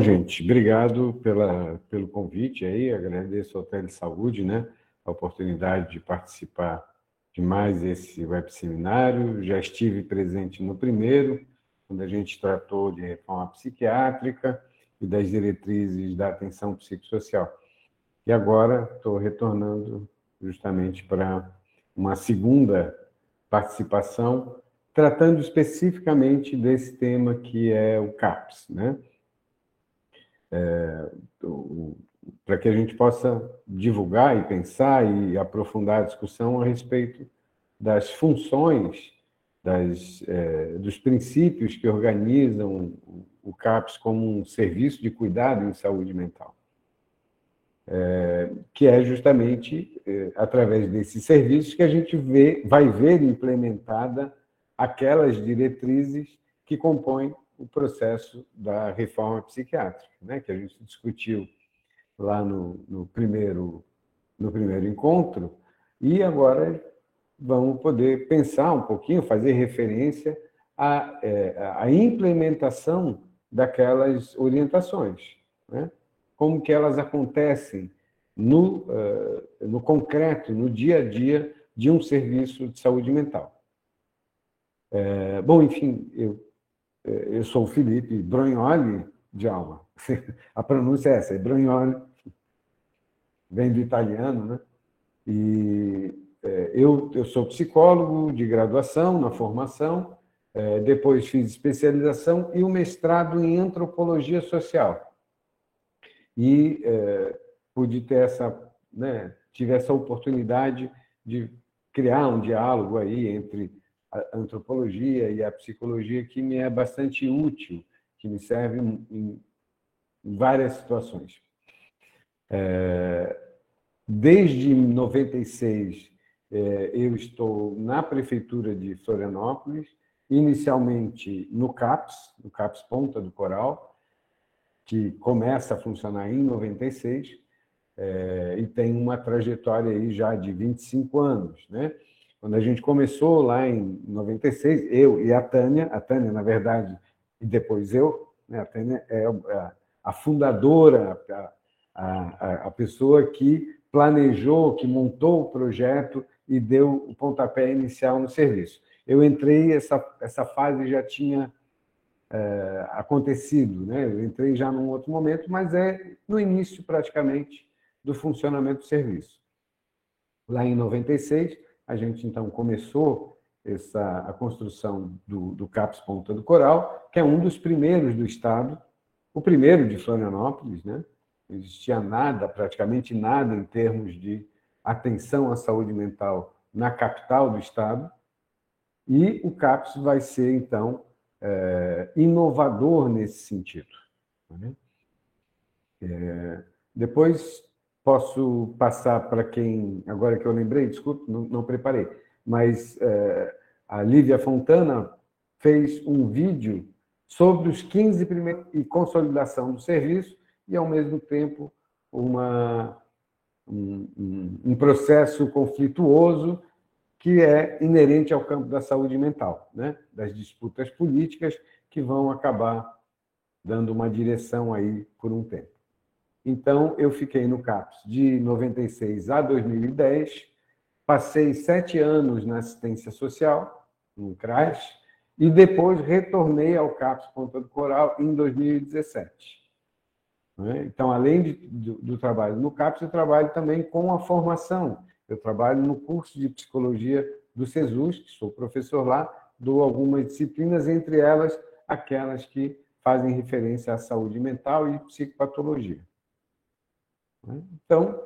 gente, obrigado pelo convite aí, agradeço ao Telesaúde, né, a oportunidade de participar de mais esse web seminário. Já estive presente no primeiro, quando a gente tratou de reforma psiquiátrica e das diretrizes da atenção psicossocial. E agora estou retornando justamente para uma segunda participação, tratando especificamente desse tema que é o CAPS, né? Para que a gente possa divulgar e pensar e aprofundar a discussão a respeito das funções, dos princípios que organizam o CAPS como um serviço de cuidado em saúde mental. Que é justamente através desses serviços que a gente vai ver implementada aquelas diretrizes que compõem o processo da reforma psiquiátrica, né, que a gente discutiu lá no primeiro encontro, e agora vamos poder pensar um pouquinho, fazer referência à implementação daquelas orientações, né? Como que elas acontecem no concreto, no dia a dia de um serviço de saúde mental. Bom, enfim, eu sou o Felipe Brognoli de Alma. A pronúncia é essa, é Brognoli, vem do italiano, né? E eu sou psicólogo de graduação, na formação, depois fiz especialização e um mestrado em antropologia social. E pude ter tive essa oportunidade de criar um diálogo aí entre a antropologia e a psicologia que me é bastante útil, que me serve em várias situações. Desde 96, eu estou na Prefeitura de Florianópolis, inicialmente no CAPS Ponta do Coral, que começa a funcionar em 96, e tem uma trajetória aí já de 25 anos, né? Quando a gente começou lá em 96, eu e a Tânia, na verdade, e depois eu, né? A Tânia é a fundadora, a pessoa que planejou, que montou o projeto e deu o pontapé inicial no serviço. Eu entrei, essa fase já tinha acontecido, né? Eu entrei já num outro momento, mas é no início, praticamente, do funcionamento do serviço. Lá em 96, a gente, então, começou a construção do CAPS Ponta do Coral, que é um dos primeiros do Estado, o primeiro de Florianópolis, né? Não existia nada, praticamente nada, em termos de atenção à saúde mental na capital do Estado, e o CAPS vai ser, então, inovador nesse sentido. Né? Depois posso passar para quem, agora que eu lembrei, desculpe, não preparei, mas a Lívia Fontana fez um vídeo sobre os 15 primeiros e consolidação do serviço e, ao mesmo tempo, um processo conflituoso que é inerente ao campo da saúde mental, né? Das disputas políticas que vão acabar dando uma direção aí por um tempo. Então, eu fiquei no CAPS de 96 a 2010, passei 7 anos na assistência social, no CRAS, e depois retornei ao CAPS Ponta do Coral em 2017. Então, além do trabalho no CAPS, eu trabalho também com a formação. Eu trabalho no curso de psicologia do CESUS, que sou professor lá, dou algumas disciplinas, entre elas aquelas que fazem referência à saúde mental e psicopatologia. Então,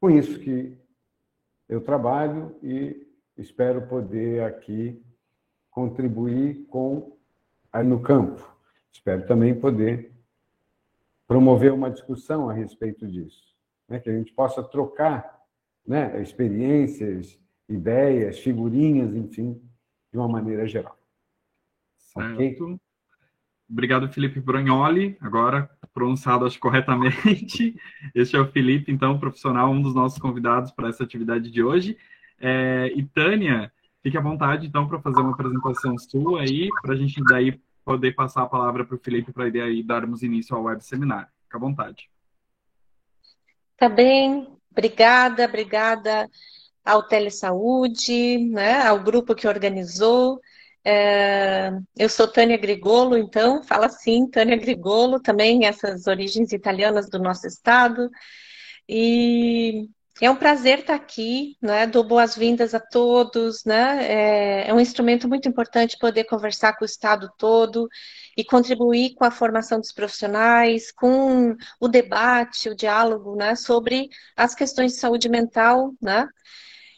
com isso que eu trabalho e espero poder aqui contribuir no campo. Espero também poder promover uma discussão a respeito disso, né? Que a gente possa trocar, né, experiências, ideias, figurinhas, enfim, de uma maneira geral. Certo. Okay? Obrigado, Felipe Brognoli, agora pronunciado acho corretamente. Este é o Felipe, então, profissional, um dos nossos convidados para essa atividade de hoje. E Tânia, fique à vontade, então, para fazer uma apresentação sua aí, para a gente daí poder passar a palavra para o Felipe para aí darmos início ao web seminário. Fica à vontade. Tá bem, obrigada ao Telesaúde, né, ao grupo que organizou. Eu sou Tânia Grigolo, então, fala assim, Tânia Grigolo, também essas origens italianas do nosso estado. E é um prazer estar aqui, né? Dou boas-vindas a todos, né? É um instrumento muito importante poder conversar com o Estado todo e contribuir com a formação dos profissionais, com o debate, o diálogo, né? Sobre as questões de saúde mental, né?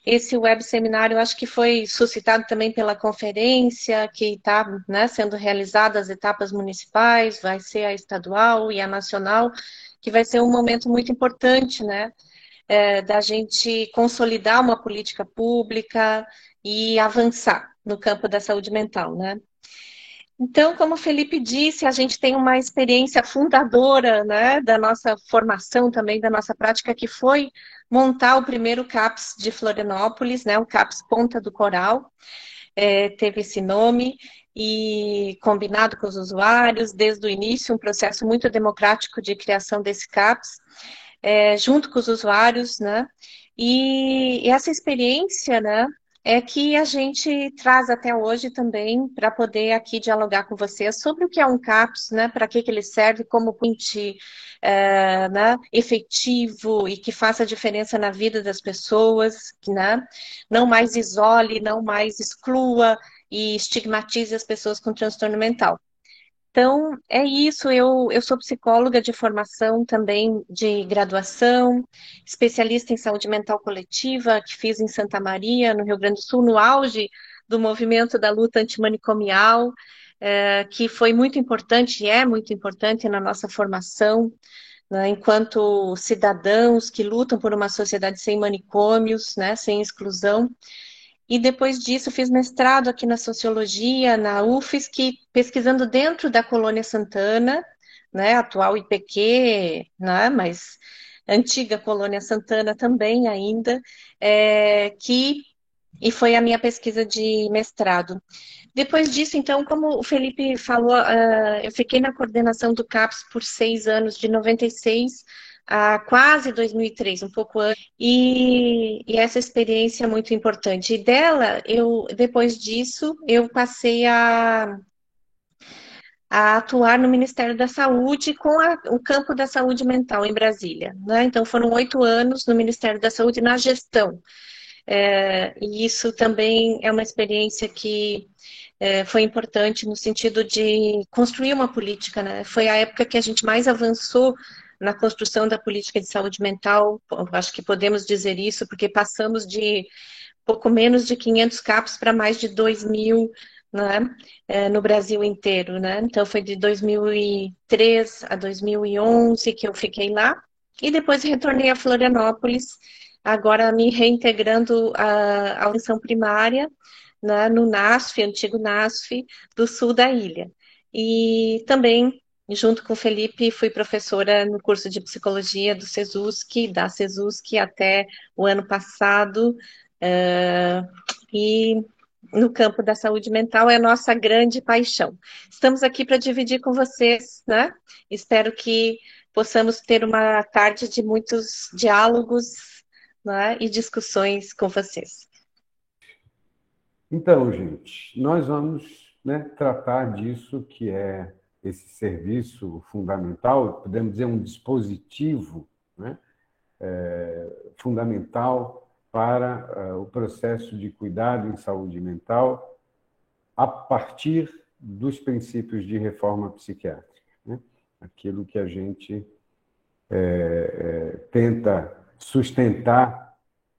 Esse web seminário, acho que foi suscitado também pela conferência que está, né, sendo realizada as etapas municipais, vai ser a estadual e a nacional, que vai ser um momento muito importante, né, da gente consolidar uma política pública e avançar no campo da saúde mental, né. Então, como o Felipe disse, a gente tem uma experiência fundadora, né, da nossa formação também, da nossa prática, que foi montar o primeiro CAPS de Florianópolis, né, o CAPS Ponta do Coral, teve esse nome, e combinado com os usuários, desde o início, um processo muito democrático de criação desse CAPS, junto com os usuários, né, e essa experiência, né, é que a gente traz até hoje também para poder aqui dialogar com vocês sobre o que é um CAPS, né, para que ele serve, como ponte né, efetivo e que faça diferença na vida das pessoas, né, não mais isole, não mais exclua e estigmatize as pessoas com transtorno mental. Então, é isso. Eu sou psicóloga de formação também de graduação, especialista em saúde mental coletiva, que fiz em Santa Maria, no Rio Grande do Sul, no auge do movimento da luta antimanicomial, que foi muito importante e é muito importante na nossa formação, né, enquanto cidadãos que lutam por uma sociedade sem manicômios, né, sem exclusão. E depois disso fiz mestrado aqui na Sociologia, na UFSC, pesquisando dentro da Colônia Santana, né, atual IPQ, né, mas antiga Colônia Santana também ainda, e foi a minha pesquisa de mestrado. Depois disso, então, como o Felipe falou, eu fiquei na coordenação do CAPS por 6 anos, de 96 a quase 2003, um pouco antes, e essa experiência é muito importante. E dela, depois disso, eu passei a atuar no Ministério da Saúde com o campo da saúde mental em Brasília, né? Então, foram 8 anos no Ministério da Saúde na gestão. E isso também é uma experiência que foi importante no sentido de construir uma política, né? Foi a época que a gente mais avançou na construção da política de saúde mental, acho que podemos dizer isso, porque passamos de pouco menos de 500 CAPs para mais de 2.000, né? No Brasil inteiro, né? Então foi de 2003 a 2011 que eu fiquei lá, e depois retornei a Florianópolis, agora me reintegrando à atenção primária, né, no NASF, antigo NASF, do sul da ilha. E também, junto com o Felipe, fui professora no curso de psicologia do SESUSC, da SESUSC até o ano passado, e no campo da saúde mental é a nossa grande paixão. Estamos aqui para dividir com vocês, né? Espero que possamos ter uma tarde de muitos diálogos, né, e discussões com vocês. Então, gente, nós vamos, né, tratar disso que é esse serviço fundamental, podemos dizer um dispositivo, né, fundamental para o processo de cuidado em saúde mental a partir dos princípios de reforma psiquiátrica, né? Aquilo que a gente tenta sustentar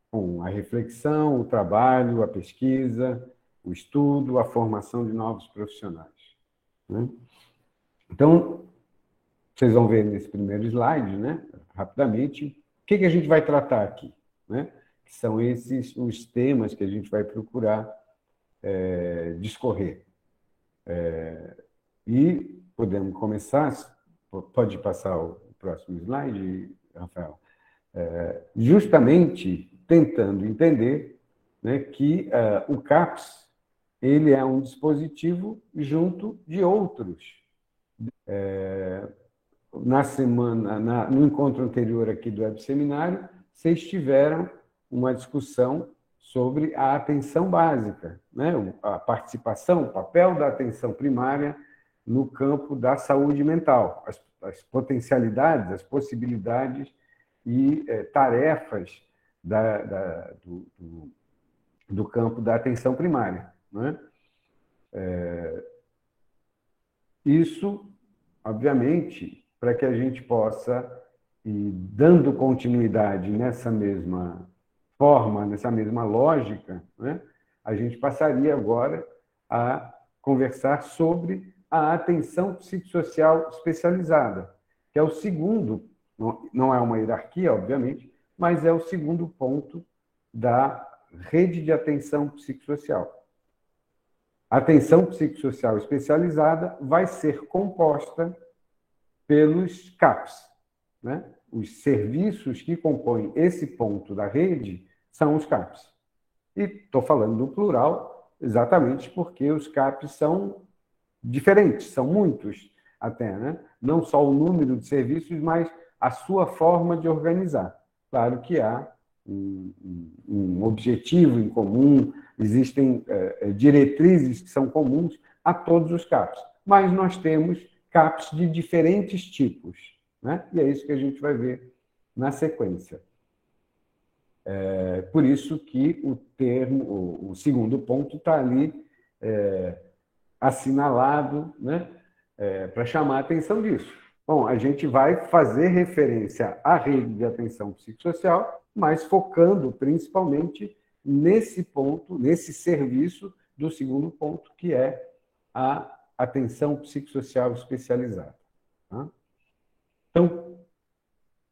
com a reflexão, o trabalho, a pesquisa, o estudo, a formação de novos profissionais, né? Então, vocês vão ver nesse primeiro slide, né, rapidamente, o que a gente vai tratar aqui, né? Que são esses os temas que a gente vai procurar discorrer. E podemos começar, pode passar o próximo slide, Rafael, justamente tentando entender, né, que o CAPS ele é um dispositivo junto de outros. No encontro anterior aqui do Web Seminário, vocês tiveram uma discussão sobre a atenção básica, né? A participação, o papel da atenção primária no campo da saúde mental, as potencialidades, as possibilidades e tarefas do campo da atenção primária, né? Isso, obviamente, para que a gente possa ir dando continuidade nessa mesma forma, nessa mesma lógica, né? A gente passaria agora a conversar sobre a atenção psicossocial especializada, que é o segundo, não é uma hierarquia, obviamente, mas é o segundo ponto da rede de atenção psicossocial. A atenção psicossocial especializada vai ser composta pelos CAPs, né? Os serviços que compõem esse ponto da rede são os CAPs. E estou falando no plural exatamente porque os CAPs são diferentes, são muitos até, né? Não só o número de serviços, mas a sua forma de organizar. Claro que há um objetivo em comum, existem diretrizes que são comuns a todos os CAPs, mas nós temos CAPs de diferentes tipos, né? E é isso que a gente vai ver na sequência. Por isso que o segundo ponto está ali assinalado, né? Para chamar a atenção disso. Bom, a gente vai fazer referência à rede de atenção psicossocial, mas focando principalmente nesse ponto, nesse serviço do segundo ponto, que é a atenção psicossocial especializada. Tá? Então,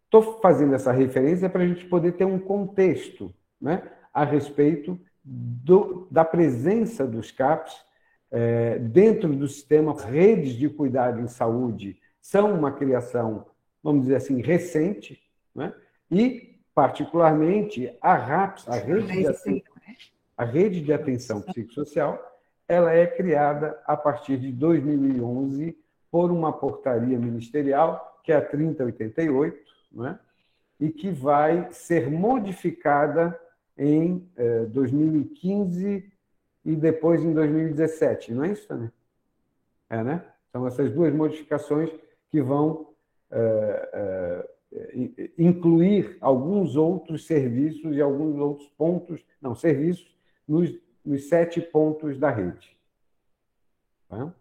estou fazendo essa referência para a gente poder ter um contexto, né, a respeito da presença dos CAPs dentro do sistema. Redes de cuidado em saúde são uma criação, vamos dizer assim, recente, né? E, particularmente, a RAPS, a rede de atenção psicossocial, ela é criada a partir de 2011 por uma portaria ministerial, que é a 3088, né? E que vai ser modificada em 2015 e depois em 2017, não é isso, Tânia? Né? São essas duas modificações que vão incluir alguns outros serviços e alguns outros pontos, não, serviços nos 7 pontos da rede. Tá?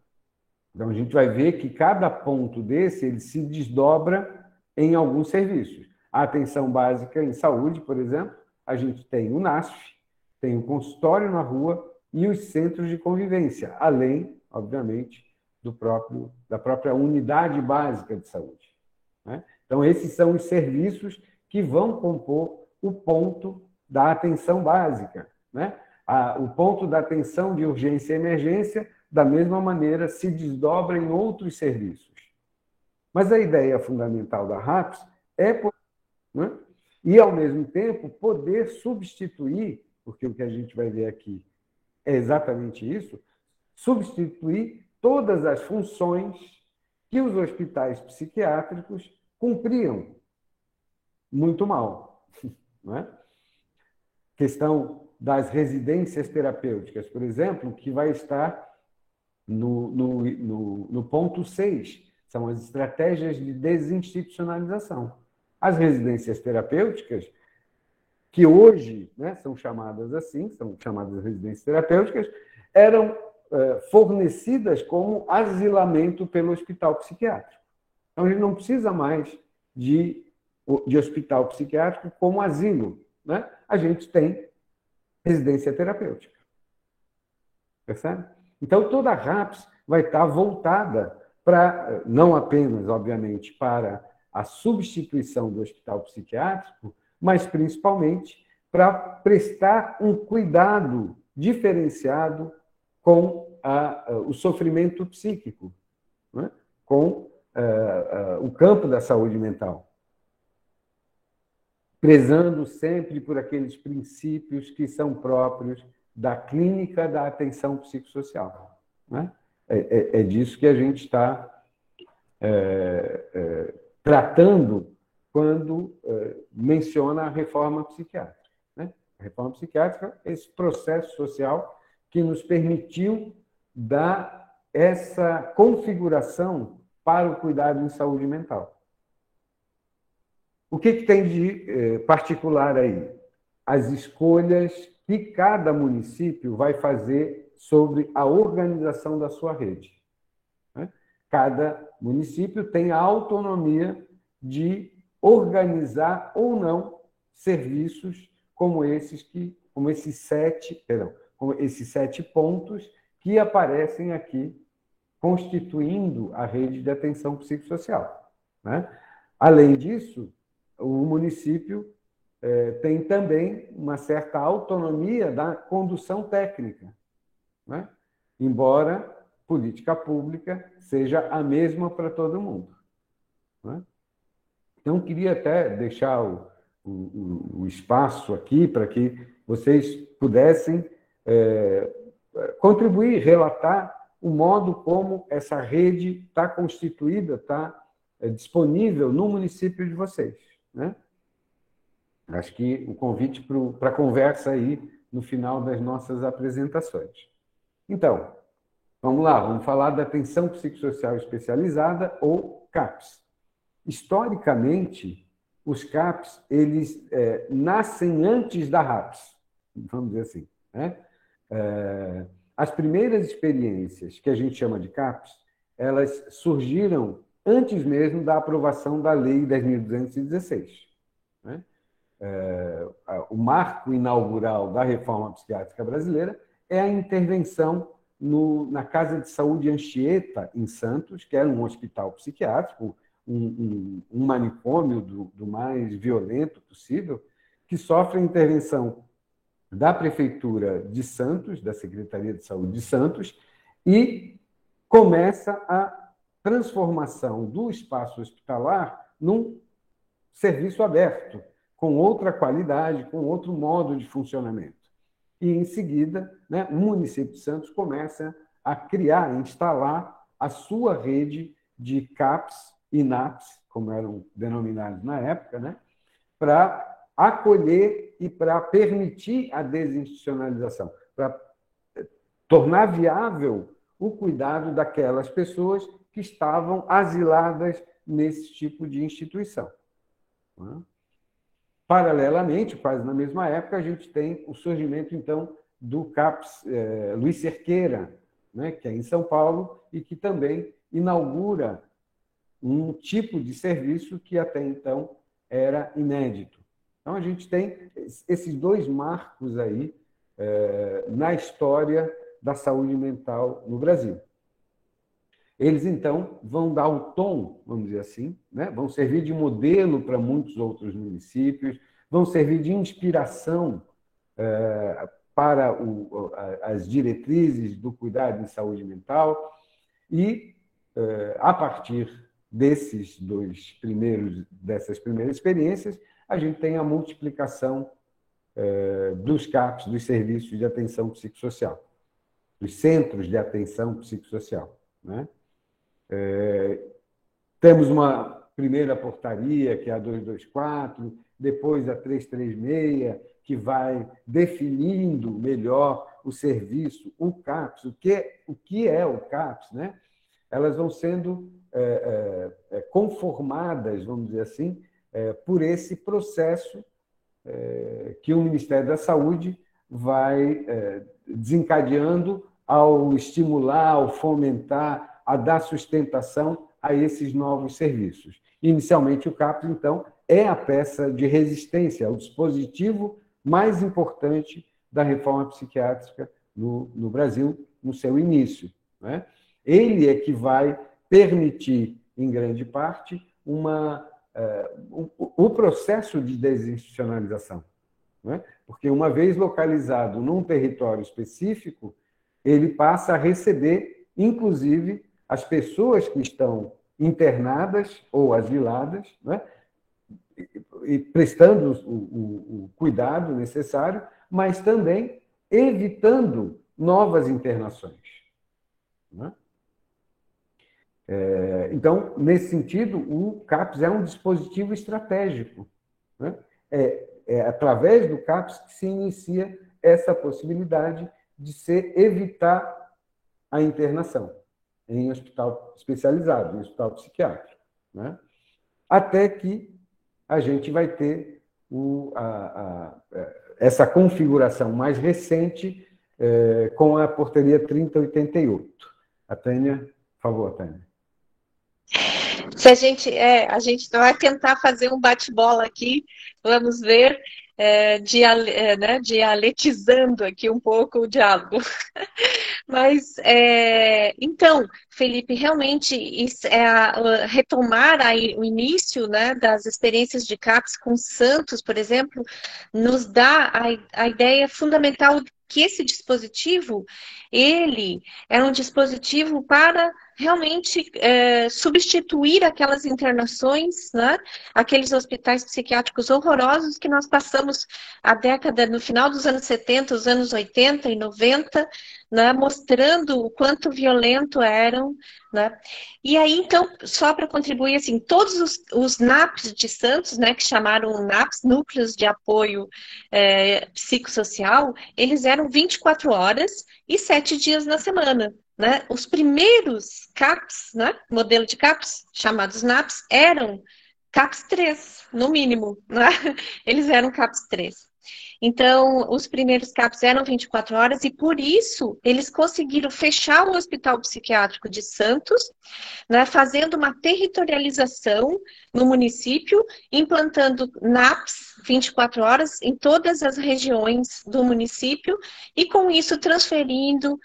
Então, a gente vai ver que cada ponto desse ele se desdobra em alguns serviços. A atenção básica em saúde, por exemplo, a gente tem o NASF, tem o consultório na rua e os centros de convivência, além, obviamente, da própria unidade básica de saúde, né? Então, esses são os serviços que vão compor o ponto da atenção básica, né? O ponto da atenção de urgência e emergência, da mesma maneira, se desdobra em outros serviços. Mas a ideia fundamental da RAPS é, né? E, ao mesmo tempo, poder substituir, porque o que a gente vai ver aqui é exatamente isso, substituir todas as funções que os hospitais psiquiátricos cumpriam muito mal. Não é? Questão das residências terapêuticas, por exemplo, que vai estar no ponto 6, são as estratégias de desinstitucionalização. As residências terapêuticas, que hoje, né, são chamadas assim, são chamadas residências terapêuticas, eram fornecidas como asilamento pelo hospital psiquiátrico. Então, a gente não precisa mais de hospital psiquiátrico como asilo, né? A gente tem residência terapêutica. Percebe? Então, toda a RAPS vai estar voltada para, não apenas, obviamente, para a substituição do hospital psiquiátrico, mas principalmente para prestar um cuidado diferenciado com o sofrimento psíquico, né? Com o campo da saúde mental, prezando sempre por aqueles princípios que são próprios da clínica da atenção psicossocial, né? É disso que a gente está tratando quando menciona a reforma psiquiátrica, né? A reforma psiquiátrica é esse processo social que nos permitiu dar essa configuração para o cuidado em saúde mental. O que tem de particular aí? As escolhas que cada município vai fazer sobre a organização da sua rede, né? Cada município tem a autonomia de organizar ou não serviços como esses 7 pontos que aparecem aqui, constituindo a rede de atenção psicossocial, né? Além disso, o município tem também uma certa autonomia da condução técnica, né? Embora política pública seja a mesma para todo mundo, né? Então, queria até deixar o espaço aqui para que vocês pudessem contribuir, relatar o modo como essa rede está constituída, está disponível no município de vocês, né? Acho que o convite para a conversa aí no final das nossas apresentações. Então, vamos lá, vamos falar da atenção psicossocial especializada, ou CAPS. Historicamente, os CAPS, eles nascem antes da RAPS, vamos dizer assim, né? As primeiras experiências que a gente chama de CAPS, elas surgiram antes mesmo da aprovação da Lei 10.216, né? O marco inaugural da reforma psiquiátrica brasileira é a intervenção na Casa de Saúde Anchieta, em Santos, que era um hospital psiquiátrico, um manicômio do mais violento possível, que sofre a intervenção da Prefeitura de Santos, da Secretaria de Saúde de Santos, e começa a transformação do espaço hospitalar num serviço aberto, com outra qualidade, com outro modo de funcionamento. E, em seguida, né, o município de Santos começa a criar, a instalar a sua rede de CAPS e NAPS, como eram denominados na época, né, para acolher e para permitir a desinstitucionalização, para tornar viável o cuidado daquelas pessoas que estavam asiladas nesse tipo de instituição, né? Paralelamente, quase na mesma época, a gente tem o surgimento, então, do CAPS Luiz Cerqueira, né, que é em São Paulo, e que também inaugura um tipo de serviço que até então era inédito. Então, a gente tem esses dois marcos aí na história da saúde mental no Brasil. Eles, então, vão dar o tom, vamos dizer assim, né? Vão servir de modelo para muitos outros municípios, vão servir de inspiração para as diretrizes do cuidado em saúde mental e, a partir dessas primeiras experiências, a gente tem a multiplicação dos CAPs, dos serviços de atenção psicossocial, dos centros de atenção psicossocial, né? Temos uma primeira portaria, que é a 224, depois a 336, que vai definindo melhor o serviço, o CAPS, o que é o CAPS, né? Elas vão sendo conformadas, vamos dizer assim, por esse processo que o Ministério da Saúde vai desencadeando ao estimular, ao fomentar, a dar sustentação a esses novos serviços. Inicialmente, o CAPS, então, é a peça de resistência, é o dispositivo mais importante da reforma psiquiátrica no Brasil, no seu início, né? Ele é que vai permitir, em grande parte, o processo de desinstitucionalização, né? Porque, uma vez localizado num território específico, ele passa a receber, inclusive, as pessoas que estão internadas ou asiladas, né? E prestando o cuidado necessário, mas também evitando novas internações. Né? Então, nesse sentido, o CAPS é um dispositivo estratégico. Né? É através do CAPS que se inicia essa possibilidade de se evitar a internação em hospital especializado, em hospital psiquiátrico. Né? Até que a gente vai ter essa configuração mais recente com a portaria 3088. A Tânia, por favor, Tânia. Se a gente vai tentar fazer um bate-bola aqui, vamos ver, dialetizando aqui um pouco o diálogo. Mas, então, Felipe, realmente retomar aí o início, né, das experiências de CAPS com Santos, por exemplo, nos dá a ideia fundamental que esse dispositivo, ele é um dispositivo para realmente substituir aquelas internações, né, aqueles hospitais psiquiátricos horrorosos que nós passamos a década, no final dos anos 70, os anos 80 e 90, né, mostrando o quanto violento eram, né? E aí, então, só para contribuir, assim, todos os NAPs de Santos, né, que chamaram NAPs, Núcleos de Apoio Psicossocial, eles eram 24 horas e 7 dias na semana. Né? Os primeiros CAPs, né, modelo de CAPs, chamados NAPs, eram CAPs 3, no mínimo. Né? Eles eram CAPs 3. Então, os primeiros CAPs eram 24 horas e, por isso, eles conseguiram fechar o Hospital Psiquiátrico de Santos, né, fazendo uma territorialização no município, implantando NAPs 24 horas em todas as regiões do município e, com isso, transferindo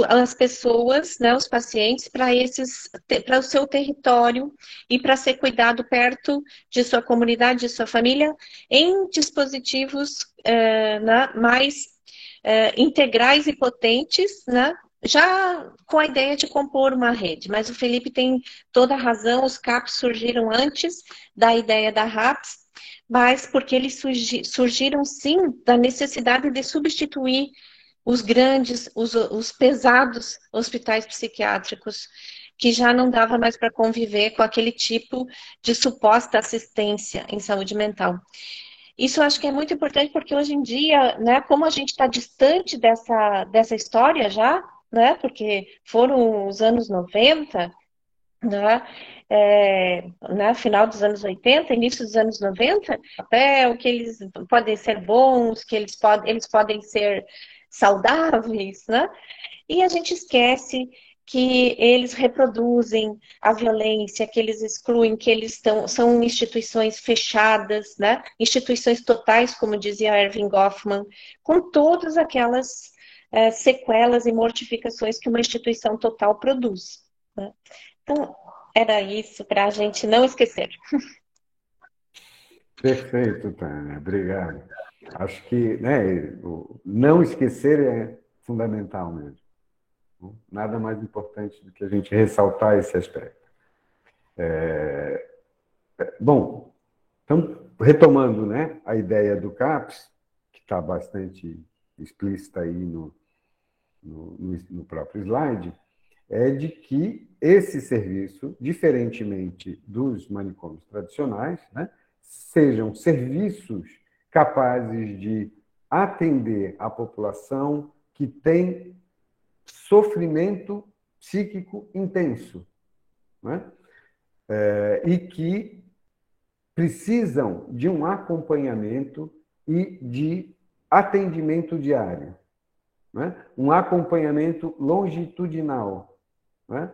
as pessoas, né, os pacientes, para o seu território e para ser cuidado perto de sua comunidade, de sua família, em dispositivos mais integrais e potentes, né? Já com a ideia de compor uma rede, mas o Felipe tem toda a razão, os CAPs surgiram antes da ideia da RAPS, mas porque eles surgiram sim da necessidade de substituir os grandes, os pesados hospitais psiquiátricos, que já não dava mais para conviver com aquele tipo de suposta assistência em saúde mental. Isso eu acho que é muito importante porque hoje em dia, né, como a gente está distante dessa história já, né, porque foram os anos 90, né, final dos anos 80, início dos anos 90, até o que eles podem ser bons, que eles podem ser saudáveis, né, e a gente esquece que eles reproduzem a violência, que eles excluem, que eles são instituições fechadas, né? Instituições totais, como dizia Erving Goffman, com todas aquelas sequelas e mortificações que uma instituição total produz. Né? Então, era isso para a gente não esquecer. Perfeito, Tânia. Obrigado. Acho que, né, não esquecer é fundamental mesmo. Nada mais importante do que a gente ressaltar esse aspecto. Bom, então, retomando, né, a ideia do CAPS, que está bastante explícita aí no próprio slide, é de que esse serviço, diferentemente dos manicômios tradicionais, né, sejam serviços capazes de atender a população que tem sofrimento psíquico intenso, né? E que precisam de um acompanhamento e de atendimento diário, né? Um acompanhamento longitudinal, né?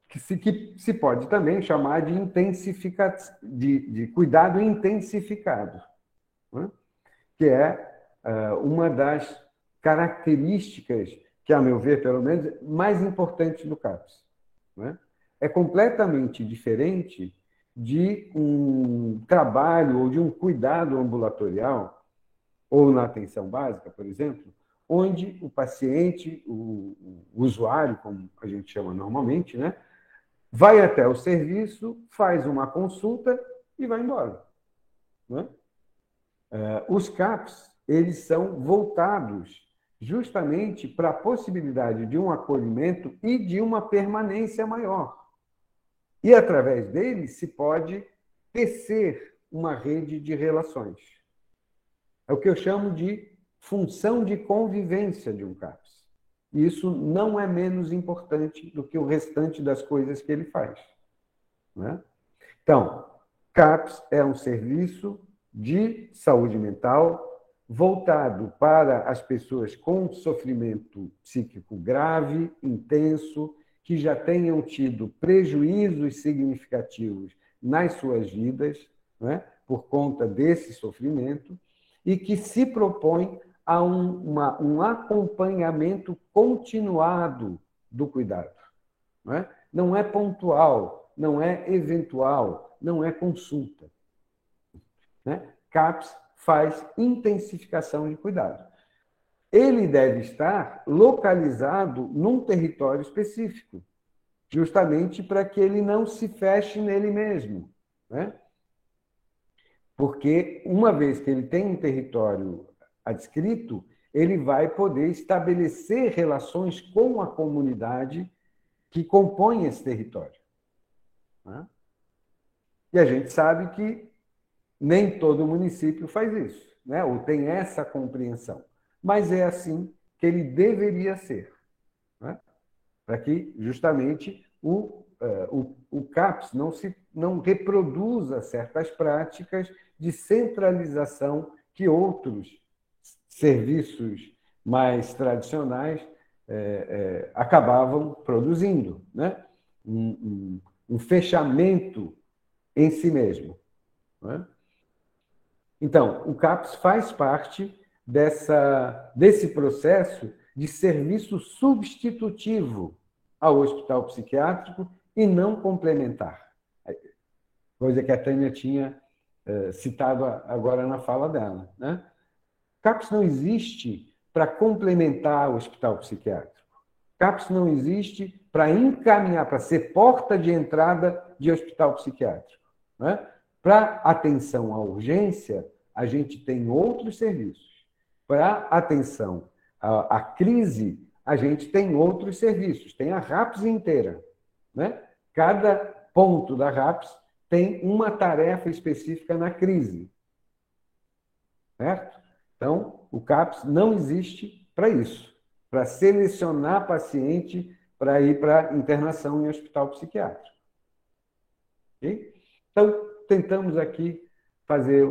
Que se pode também chamar de cuidado intensificado, né? Que é uma das características que, a meu ver, pelo menos, mais importantes do CAPS. Né? É completamente diferente de um trabalho ou de um cuidado ambulatorial, ou na atenção básica, por exemplo, onde o paciente, o usuário, como a gente chama normalmente, né, vai até o serviço, faz uma consulta e vai embora. Né? Os CAPs, eles são voltados justamente para a possibilidade de um acolhimento e de uma permanência maior. E, através deles, se pode tecer uma rede de relações. É o que eu chamo de função de convivência de um CAPS. E isso não é menos importante do que o restante das coisas que ele faz. Né? Então, CAPS é um serviço de saúde mental voltado para as pessoas com sofrimento psíquico grave, intenso, que já tenham tido prejuízos significativos nas suas vidas, né, por conta desse sofrimento, e que se propõe a um acompanhamento continuado do cuidado. Né? Não é pontual, não é eventual, não é consulta. Né? CAPS faz intensificação de cuidado. Ele deve estar localizado num território específico, justamente para que ele não se feche nele mesmo. Né? Porque, uma vez que ele tem um território adscrito, ele vai poder estabelecer relações com a comunidade que compõe esse território. Né? E a gente sabe que nem todo município faz isso, né? Ou tem essa compreensão. Mas é assim que ele deveria ser, né? Para que, justamente, o CAPS não reproduza certas práticas de centralização que outros serviços mais tradicionais acabavam produzindo, né? Um fechamento em si mesmo. Né? Então, o CAPS faz parte desse processo de serviço substitutivo ao hospital psiquiátrico e não complementar. Coisa que a Tânia tinha citado agora na fala dela. Né? CAPS não existe para complementar o hospital psiquiátrico. CAPS não existe para encaminhar, para ser porta de entrada de hospital psiquiátrico. Né? Para atenção à urgência, a gente tem outros serviços. Para atenção à crise, a gente tem outros serviços. Tem a RAPS inteira. Né? Cada ponto da RAPS tem uma tarefa específica na crise. Certo? Então, o CAPS não existe para isso, para selecionar paciente para ir para internação em hospital psiquiátrico. Okay? Então, tentamos aqui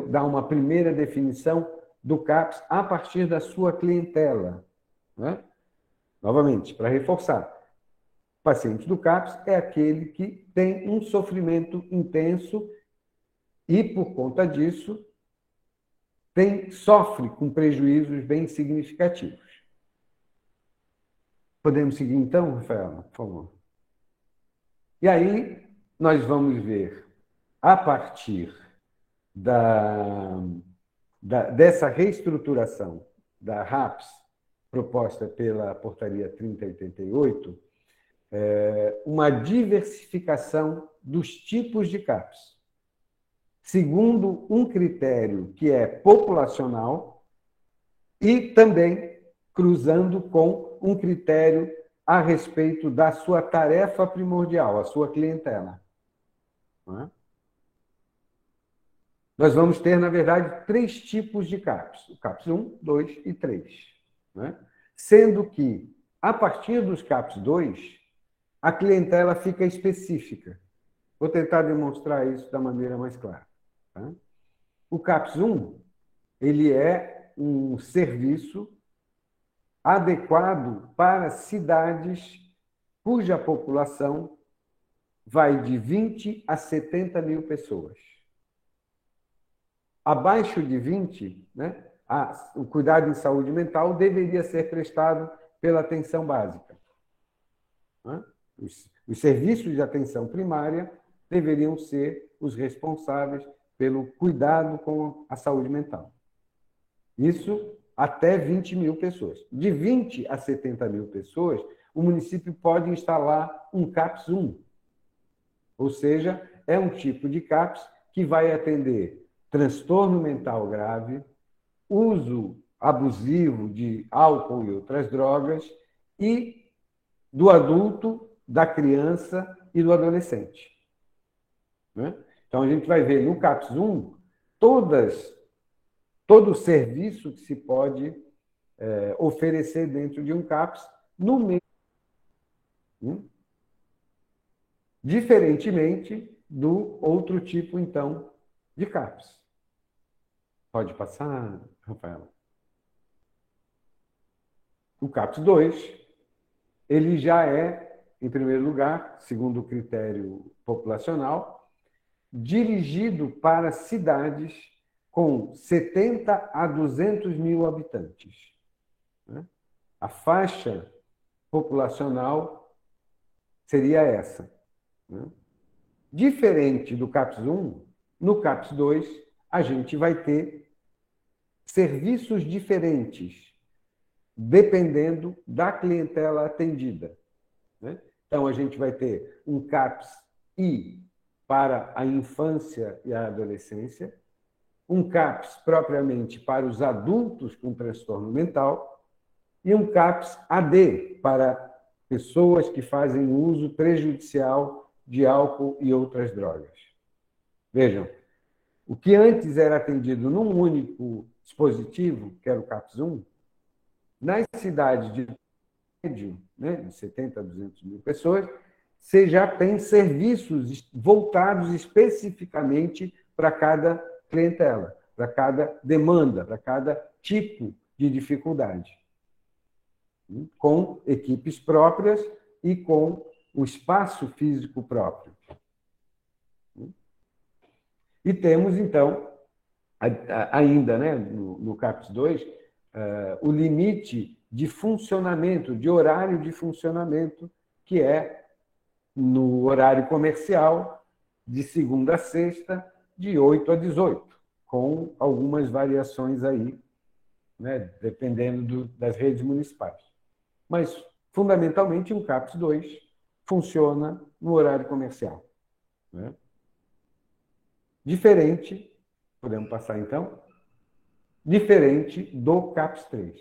dar uma primeira definição do CAPS a partir da sua clientela. Né? Novamente, para reforçar, o paciente do CAPS é aquele que tem um sofrimento intenso e, por conta disso, sofre com prejuízos bem significativos. Podemos seguir então, Rafaela, por favor? E aí, nós vamos ver, a partir dessa reestruturação da RAPS, proposta pela Portaria 3088, uma diversificação dos tipos de CAPS, segundo um critério que é populacional e também cruzando com um critério a respeito da sua tarefa primordial, a sua clientela. Não é? Nós vamos ter, na verdade, 3 tipos de CAPS. O CAPS 1, 2 e 3. Né? Sendo que, a partir dos CAPS 2, a clientela fica específica. Vou tentar demonstrar isso da maneira mais clara. Tá? O CAPS 1, ele é um serviço adequado para cidades cuja população vai de 20 a 70 mil pessoas. Abaixo de 20, né, o cuidado em saúde mental deveria ser prestado pela atenção básica. Né? Os serviços de atenção primária deveriam ser os responsáveis pelo cuidado com a saúde mental. Isso até 20 mil pessoas. De 20 a 70 mil pessoas, o município pode instalar um CAPS 1. Ou seja, é um tipo de CAPS que vai atender transtorno mental grave, uso abusivo de álcool e outras drogas, e do adulto, da criança e do adolescente. Né? Então, a gente vai ver no CAPS 1 todo o serviço que se pode oferecer dentro de um CAPS no meio. Diferentemente do outro tipo, então, de CAPS. Pode passar, Rafaela. O CAPS 2, ele já é, em primeiro lugar, segundo o critério populacional, dirigido para cidades com 70 a 200 mil habitantes. A faixa populacional seria essa. Diferente do CAPS 1, no CAPS 2, a gente vai ter serviços diferentes, dependendo da clientela atendida. Então, a gente vai ter um CAPS-I para a infância e a adolescência, um CAPS propriamente para os adultos com transtorno mental e um CAPS-AD para pessoas que fazem uso prejudicial de álcool e outras drogas. Vejam, o que antes era atendido num único dispositivo, que era o CAPS 1, nas cidades de médio, de 70 a 200 mil pessoas, você já tem serviços voltados especificamente para cada clientela, para cada demanda, para cada tipo de dificuldade, com equipes próprias e com o espaço físico próprio. E temos, então, ainda no CAPS 2, o limite de funcionamento, de horário de funcionamento, que é no horário comercial, de segunda a sexta, de 8 a 18, com algumas variações aí, dependendo das redes municipais. Mas, fundamentalmente, um CAPS 2 funciona no horário comercial. Diferente, podemos passar então, diferente do CAPS 3.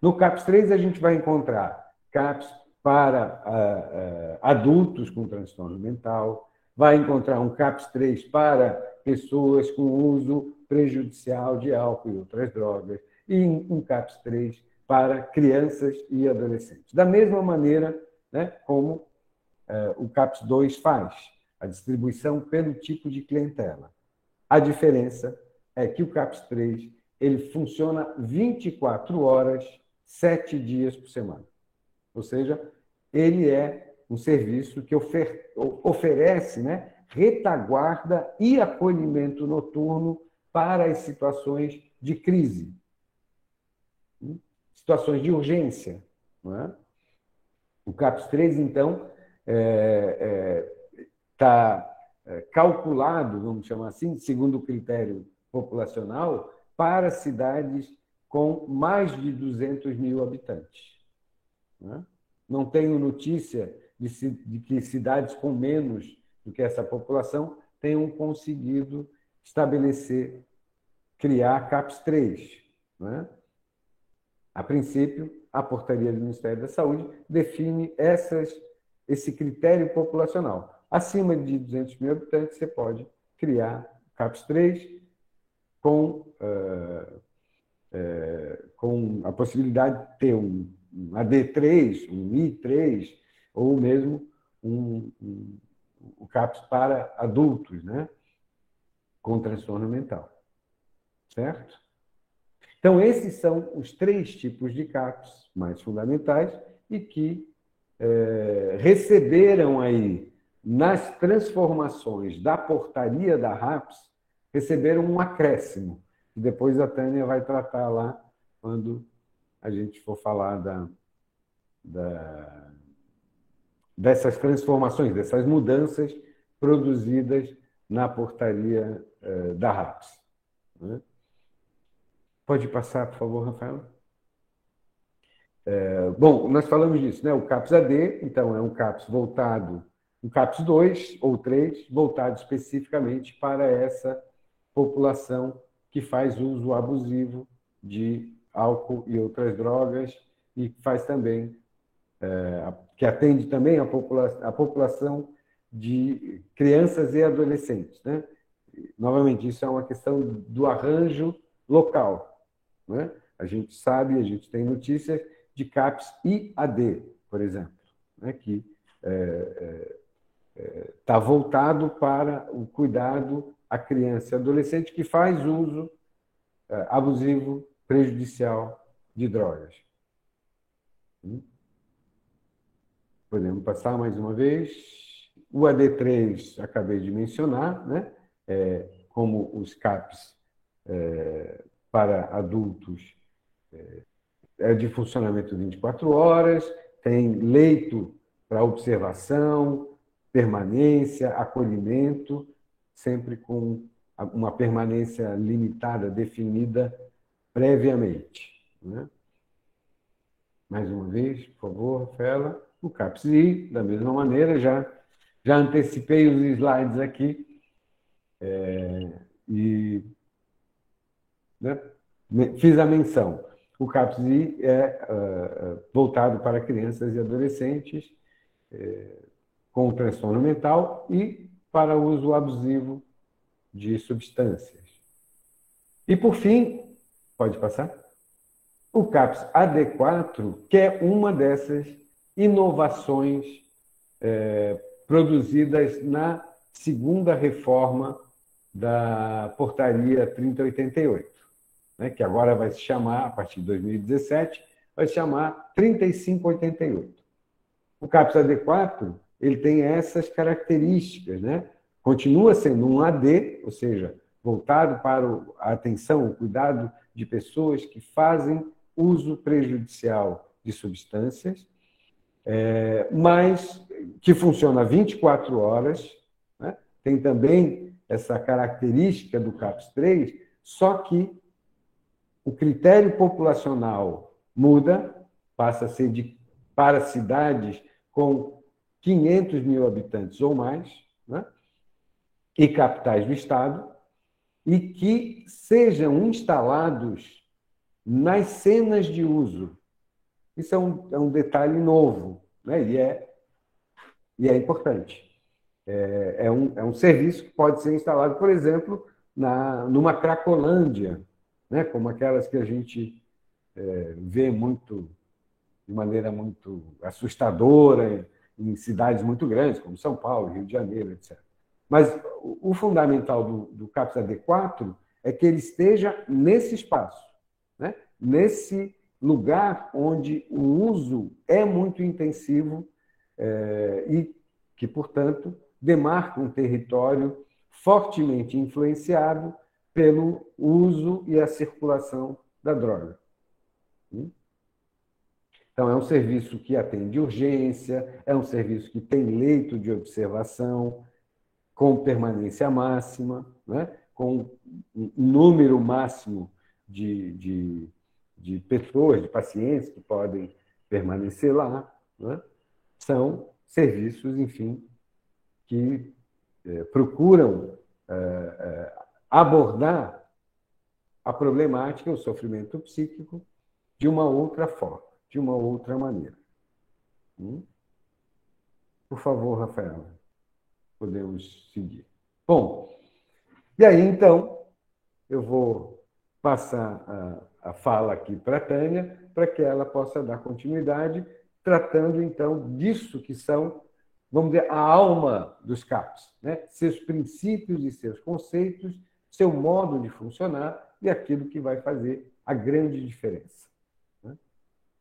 No CAPS 3, a gente vai encontrar CAPS para adultos com transtorno mental, vai encontrar um CAPS 3 para pessoas com uso prejudicial de álcool e outras drogas, e um CAPS 3 para crianças e adolescentes. Da mesma maneira como o CAPS 2 faz, a distribuição pelo tipo de clientela. A diferença é que o CAPS 3 ele funciona 24 horas, 7 dias por semana. Ou seja, ele é um serviço que oferece retaguarda e acolhimento noturno para as situações de crise, situações de urgência. O CAPS 3, então, está calculado, vamos chamar assim, segundo o critério populacional, para cidades com mais de 200 mil habitantes. Não tenho notícia de que cidades com menos do que essa população tenham conseguido estabelecer, criar CAPS 3. A princípio, a portaria do Ministério da Saúde define esse critério populacional. Acima de 200 mil habitantes, você pode criar CAPS 3 com a possibilidade de ter um AD3, um I3, ou mesmo o CAPS para adultos, com transtorno mental. Certo? Então, esses são os 3 tipos de CAPS mais fundamentais e que receberam aí, nas transformações da portaria da RAPS, receberam um acréscimo, que depois a Tânia vai tratar lá, quando a gente for falar dessas transformações, dessas mudanças produzidas na portaria da RAPS. Pode passar, por favor, Rafael? Bom, nós falamos disso, o CAPS-AD, então, é um CAPS voltado, um CAPS 2 ou 3, voltado especificamente para essa população que faz uso abusivo de álcool e outras drogas, e faz também, que atende também a população de crianças e adolescentes, né? Novamente, isso é uma questão do arranjo local, né? A gente sabe, a gente tem notícias de CAPS IAD, por exemplo, né? Que está voltado para o cuidado à criança e adolescente que faz uso abusivo, prejudicial de drogas. Podemos passar mais uma vez. O AD3 acabei de mencionar, né? Como os CAPs para adultos é de funcionamento 24 horas, tem leito para observação, permanência, acolhimento, sempre com uma permanência limitada, definida previamente, né? Mais uma vez, por favor, Rafaela. O CAPS-I, da mesma maneira, já antecipei os slides aqui, né, fiz a menção. O CAPS-I é voltado para crianças e adolescentes com transtorno mental e para uso abusivo de substâncias. E, por fim, pode passar? O CAPS AD4, que é uma dessas inovações produzidas na segunda reforma da Portaria 3088, né, que agora vai se chamar, a partir de 2017, vai se chamar 3588. O CAPS AD4 ele tem essas características, né? Continua sendo um AD, ou seja, voltado para a atenção, o cuidado de pessoas que fazem uso prejudicial de substâncias, mas que funciona 24 horas, né? Tem também essa característica do CAPS-3, só que o critério populacional muda, passa a ser para cidades com 500 mil habitantes ou mais, né? E capitais do Estado, e que sejam instalados nas cenas de uso. Isso é um detalhe novo, né? E é importante. É um serviço que pode ser instalado, por exemplo, numa Cracolândia, né? Como aquelas que a gente vê de maneira muito assustadora em cidades muito grandes, como São Paulo, Rio de Janeiro, etc. Mas o fundamental do CAPS AD4 é que ele esteja nesse espaço, né? Nesse lugar onde o uso é muito intensivo e que, portanto, demarca um território fortemente influenciado pelo uso e a circulação da droga. Então, é um serviço que atende urgência, é um serviço que tem leito de observação, com permanência máxima, né? Com um número máximo de pessoas, de pacientes que podem permanecer lá, né? São serviços, enfim, que procuram abordar a problemática, o sofrimento psíquico, de uma outra forma, de uma outra maneira. Por favor, Rafaela, podemos seguir. Bom, e aí, então, eu vou passar a fala aqui para a Tânia, para que ela possa dar continuidade, tratando, então, disso que são, vamos dizer, a alma dos CAPs, né? Seus princípios e seus conceitos, seu modo de funcionar e aquilo que vai fazer a grande diferença.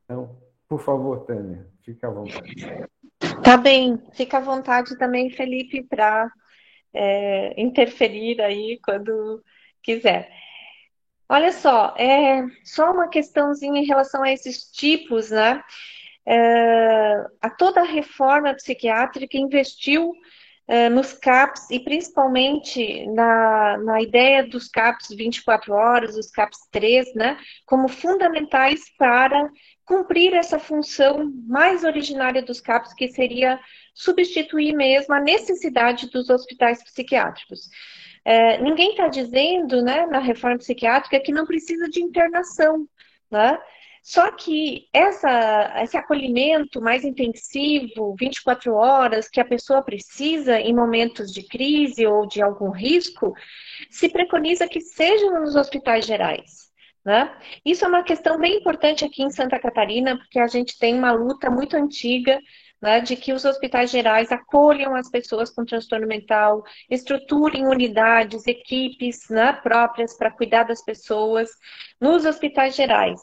Então, por favor, Tânia, fica à vontade. Tá bem, fica à vontade também, Felipe, para interferir aí quando quiser. Olha só, só uma questãozinha em relação a esses tipos, né? A toda a reforma psiquiátrica investiu nos CAPs e principalmente na ideia dos CAPs 24 horas, os CAPs 3, né? Como fundamentais para cumprir essa função mais originária dos CAPs, que seria substituir mesmo a necessidade dos hospitais psiquiátricos. Ninguém está dizendo, né, na reforma psiquiátrica que não precisa de internação, né? Só que esse acolhimento mais intensivo, 24 horas, que a pessoa precisa em momentos de crise ou de algum risco, se preconiza que seja nos hospitais gerais, né? Isso é uma questão bem importante aqui em Santa Catarina, porque a gente tem uma luta muito antiga, né, de que os hospitais gerais acolham as pessoas com transtorno mental, estruturem unidades, equipes, né, próprias para cuidar das pessoas nos hospitais gerais.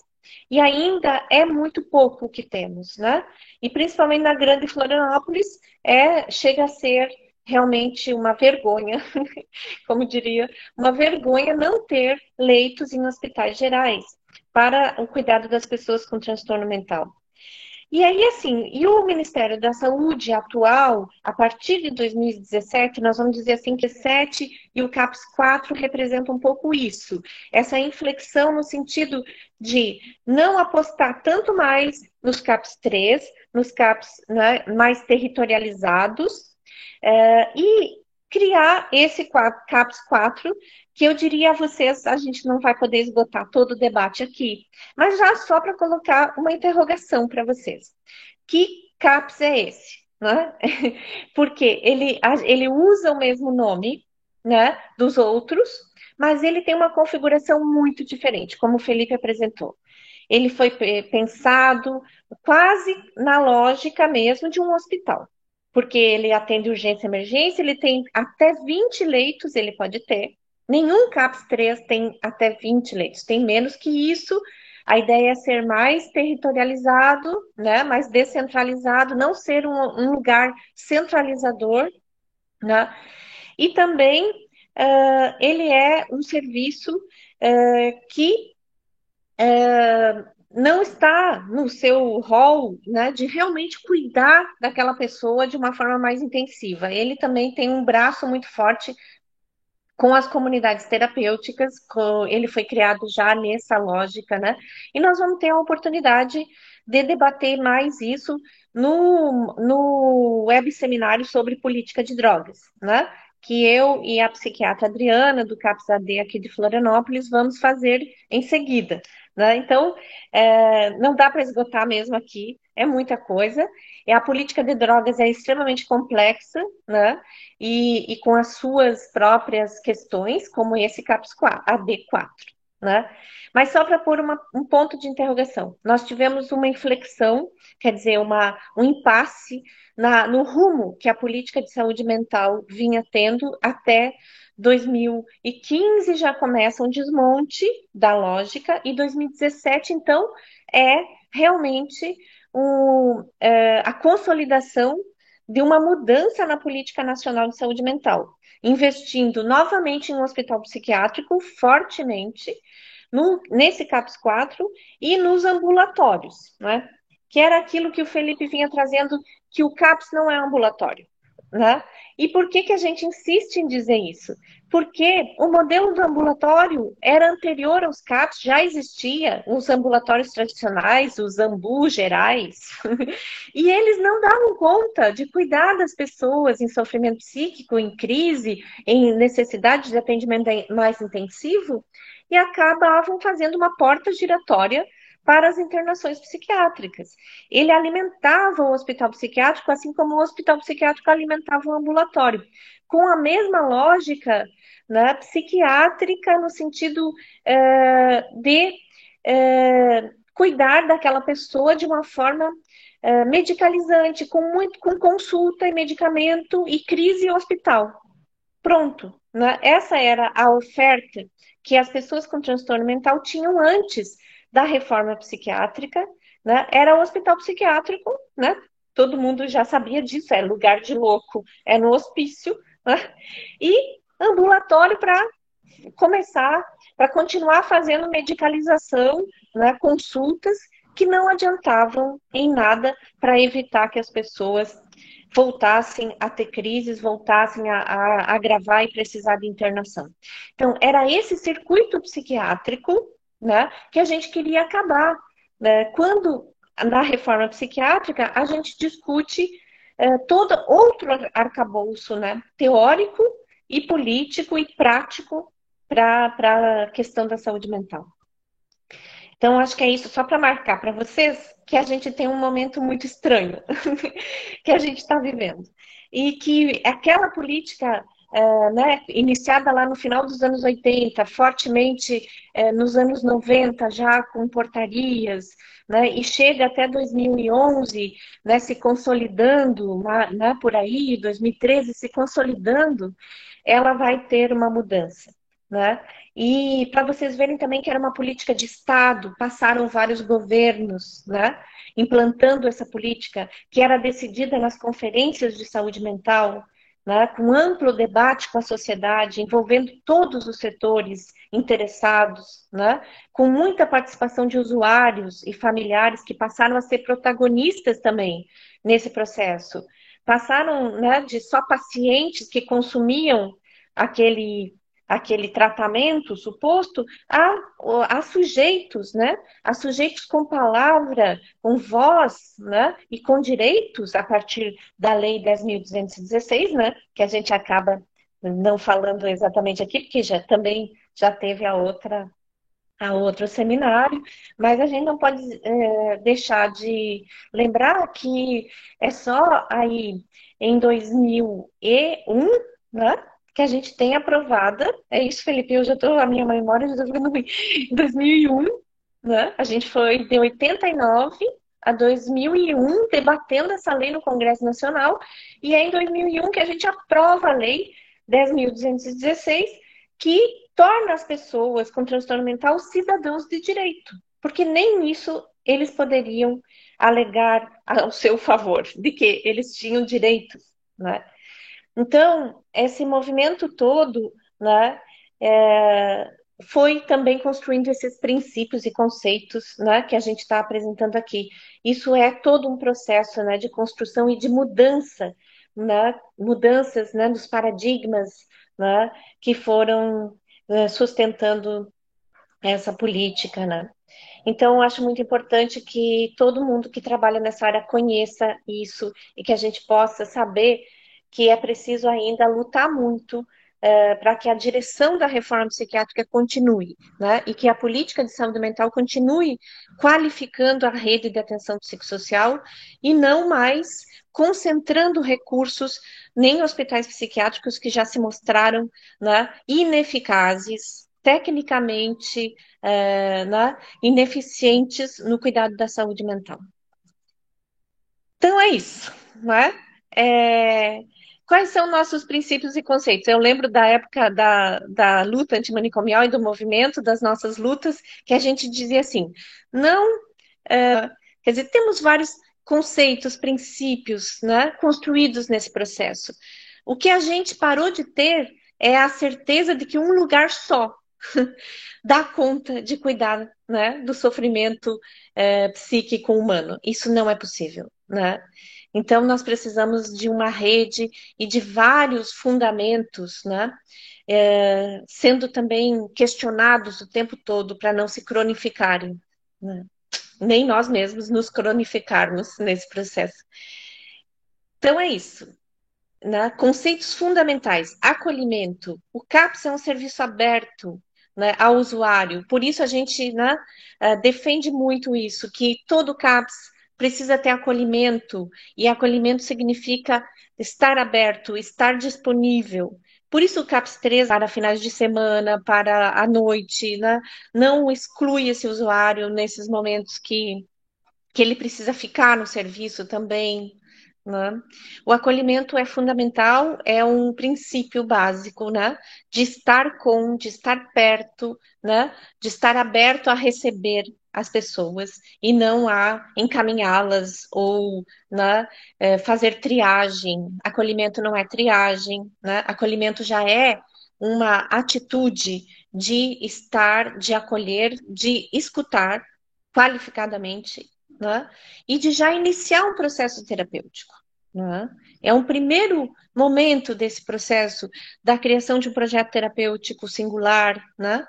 E ainda é muito pouco o que temos, né? E principalmente na Grande Florianópolis, chega a ser realmente uma vergonha, como diria, uma vergonha não ter leitos em hospitais gerais para o cuidado das pessoas com transtorno mental. E aí, assim, e o Ministério da Saúde atual, a partir de 2017, nós vamos dizer assim que 7 e o CAPS 4 representam um pouco isso, essa inflexão no sentido de não apostar tanto mais nos CAPS 3, nos CAPS, né, mais territorializados, e criar esse CAPS 4, que eu diria a vocês, a gente não vai poder esgotar todo o debate aqui, mas já só para colocar uma interrogação para vocês. Que CAPS é esse? Né? Porque ele usa o mesmo nome, né, dos outros, mas ele tem uma configuração muito diferente, como o Felipe apresentou. Ele foi pensado quase na lógica mesmo de um hospital, porque ele atende urgência e emergência, ele tem até 20 leitos, ele pode ter. Nenhum CAPS 3 tem até 20 leitos, tem menos que isso. A ideia é ser mais territorializado, né, mais descentralizado, não ser um lugar centralizador, né? E também ele é um serviço que não está no seu rol, né, de realmente cuidar daquela pessoa de uma forma mais intensiva. Ele também tem um braço muito forte com as comunidades terapêuticas, ele foi criado já nessa lógica, né? E nós vamos ter a oportunidade de debater mais isso no web seminário sobre política de drogas, né? Que eu e a psiquiatra Adriana, do CAPS-AD aqui de Florianópolis, vamos fazer em seguida. Né? Então, não dá para esgotar mesmo aqui, é muita coisa. E a política de drogas é extremamente complexa, né? E com as suas próprias questões, como esse CAPS 4, AD4, né? Mas só para pôr um ponto de interrogação, nós tivemos uma inflexão, quer dizer, um impasse no rumo que a política de saúde mental vinha tendo até 2015 já começa um desmonte da lógica, e 2017, então, é realmente a consolidação de uma mudança na política nacional de saúde mental, investindo novamente em um hospital psiquiátrico fortemente, nesse CAPS 4 e nos ambulatórios, né? Que era aquilo que o Felipe vinha trazendo, que o CAPS não é ambulatório. Né? E por que a gente insiste em dizer isso? Porque o modelo do ambulatório era anterior aos CAPS, já existia os ambulatórios tradicionais, os AMBU gerais, e eles não davam conta de cuidar das pessoas em sofrimento psíquico, em crise, em necessidade de atendimento mais intensivo, e acabavam fazendo uma porta giratória para as internações psiquiátricas. Ele alimentava o hospital psiquiátrico, assim como o hospital psiquiátrico alimentava o ambulatório, com a mesma lógica, né, psiquiátrica, no sentido de cuidar daquela pessoa de uma forma medicalizante, com consulta e medicamento e crise hospital. Pronto. Né? Essa era a oferta que as pessoas com transtorno mental tinham antes da reforma psiquiátrica, né? Era o hospital psiquiátrico, né? Todo mundo já sabia disso, é lugar de louco, é no hospício, né? E ambulatório para começar, para continuar fazendo medicalização, né? Consultas que não adiantavam em nada para evitar que as pessoas voltassem a ter crises, voltassem a agravar e precisar de internação. Então, era esse circuito psiquiátrico, né, que a gente queria acabar. Né? Quando, na reforma psiquiátrica, a gente discute todo outro arcabouço, né, teórico e político e prático para a questão da saúde mental. Então, acho que é isso, só para marcar para vocês que a gente tem um momento muito estranho que a gente está vivendo. E que aquela política né, iniciada lá no final dos anos 80, fortemente nos anos 90, já com portarias, né, e chega até 2011, né, se consolidando, né, por aí, 2013, se consolidando, ela vai ter uma mudança. Né? E para vocês verem também que era uma política de Estado, passaram vários governos, né, implantando essa política, que era decidida nas conferências de saúde mental, né, com amplo debate com a sociedade, envolvendo todos os setores interessados, né, com muita participação de usuários e familiares que passaram a ser protagonistas também nesse processo. Passaram, né, de só pacientes que consumiam aquele tratamento suposto a sujeitos, né? A sujeitos com palavra, com voz, né? E com direitos a partir da Lei 10.216, né? Que a gente acaba não falando exatamente aqui, porque também já teve a outro seminário, mas a gente não pode deixar de lembrar que é só aí em 2001, né? Que a gente tem aprovada, é isso, Felipe, eu já estou, a minha memória já está ficando ruim, em 2001, né? A gente foi de 89 a 2001 debatendo essa lei no Congresso Nacional, e é em 2001 que a gente aprova a lei 10.216, que torna as pessoas com transtorno mental cidadãos de direito, porque nem isso eles poderiam alegar ao seu favor, de que eles tinham direitos, né? Então, esse movimento todo, né, foi também construindo esses princípios e conceitos, né, que a gente está apresentando aqui. Isso é todo um processo, né, de construção e de mudança, né, mudanças, né, dos paradigmas, né, que foram sustentando essa política, né. Então, eu acho muito importante que todo mundo que trabalha nessa área conheça isso e que a gente possa saber que é preciso ainda lutar muito para que a direção da reforma psiquiátrica continue, né? E que a política de saúde mental continue qualificando a rede de atenção psicossocial e não mais concentrando recursos em hospitais psiquiátricos que já se mostraram, né, ineficazes, tecnicamente, né, ineficientes no cuidado da saúde mental. Então é isso, né? Quais são nossos princípios e conceitos? Eu lembro da época da luta antimanicomial e do movimento, das nossas lutas, que a gente dizia assim, não, quer dizer, temos vários conceitos, princípios, né, construídos nesse processo. O que a gente parou de ter é a certeza de que um lugar só dá conta de cuidar, né, do sofrimento psíquico humano. Isso não é possível, né? Então, nós precisamos de uma rede e de vários fundamentos, né, sendo também questionados o tempo todo para não se cronificarem, né? Nem nós mesmos nos cronificarmos nesse processo. Então, é isso. Né? Conceitos fundamentais, acolhimento. O CAPS é um serviço aberto, né, ao usuário, por isso a gente, né, defende muito isso, que todo CAPS precisa ter acolhimento, e acolhimento significa estar aberto, estar disponível. Por isso o CAPS 3 para finais de semana, para a noite, né, não exclui esse usuário nesses momentos que ele precisa ficar no serviço também, né? O acolhimento é fundamental, é um princípio básico, né? De estar perto, né? De estar aberto a receber as pessoas e não a encaminhá-las ou, né, fazer triagem. Acolhimento não é triagem, né? Acolhimento já é uma atitude de estar, de acolher, de escutar qualificadamente, né? E de já iniciar um processo terapêutico. Né? É um primeiro momento desse processo da criação de um projeto terapêutico singular, né?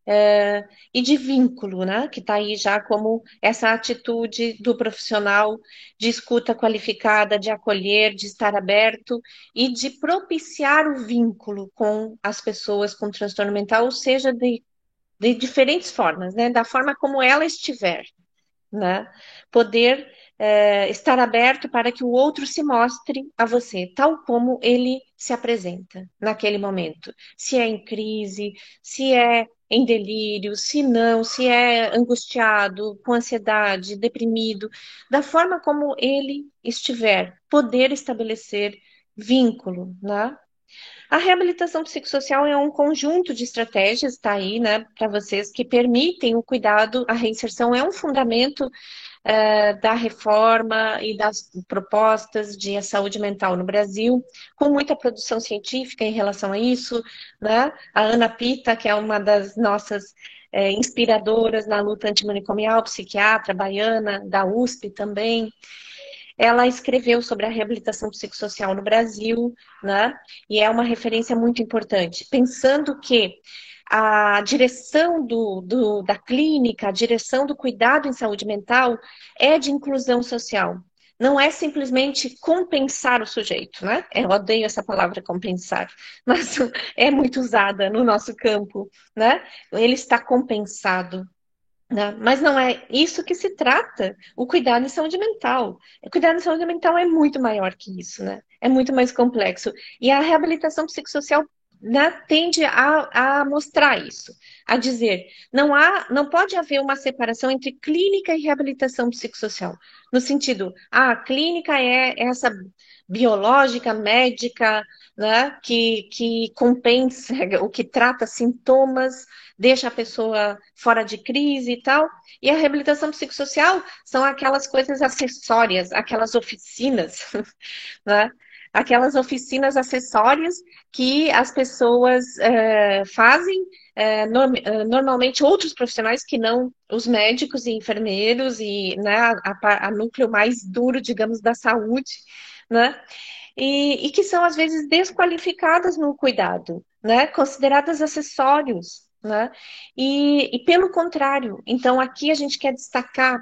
e de vínculo, né? Que está aí já como essa atitude do profissional de escuta qualificada, de acolher, de estar aberto e de propiciar o vínculo com as pessoas com transtorno mental, ou seja, de diferentes formas, né? Da forma como ela estiver, né? Poder estar aberto para que o outro se mostre a você, tal como ele se apresenta naquele momento. Se é em crise, se é em delírio, se não, se é angustiado, com ansiedade, deprimido, da forma como ele estiver, poder estabelecer vínculo, né? A reabilitação psicossocial é um conjunto de estratégias, tá aí, né, para vocês, que permitem o cuidado, a reinserção é um fundamento da reforma e das propostas de saúde mental no Brasil, com muita produção científica em relação a isso, né? A Ana Pita, que é uma das nossas inspiradoras na luta antimanicomial, psiquiatra baiana, da USP também, ela escreveu sobre a reabilitação psicossocial no Brasil, né? E é uma referência muito importante, pensando que a direção da clínica, a direção do cuidado em saúde mental é de inclusão social. Não é simplesmente compensar o sujeito, né? Eu odeio essa palavra compensar, mas é muito usada no nosso campo, né? Ele está compensado, né? Mas não é isso que se trata, o cuidado em saúde mental. O cuidado em saúde mental é muito maior que isso, né? É muito mais complexo. E a reabilitação psicossocial, né, tende a mostrar isso, a dizer, não pode haver uma separação entre clínica e reabilitação psicossocial, no sentido, a clínica é essa biológica, médica, né, que compensa, o que trata sintomas, deixa a pessoa fora de crise e tal. E a reabilitação psicossocial são aquelas coisas acessórias, aquelas oficinas, né? Aquelas oficinas acessórias que as pessoas fazem, normalmente outros profissionais que não os médicos e enfermeiros e, né, a núcleo mais duro, digamos, da saúde, né? E que são, às vezes, desqualificadas no cuidado, né? Consideradas acessórios, né? E pelo contrário, então aqui a gente quer destacar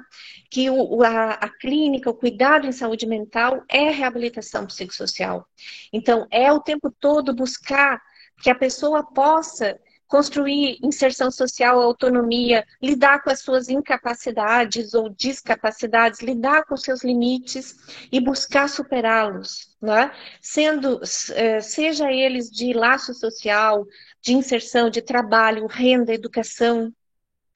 que a clínica, o cuidado em saúde mental é reabilitação psicossocial. Então, é o tempo todo buscar que a pessoa possa construir inserção social, autonomia, lidar com as suas incapacidades ou discapacidades, lidar com os seus limites e buscar superá-los, né? Seja eles de laço social, de inserção, de trabalho, renda, educação.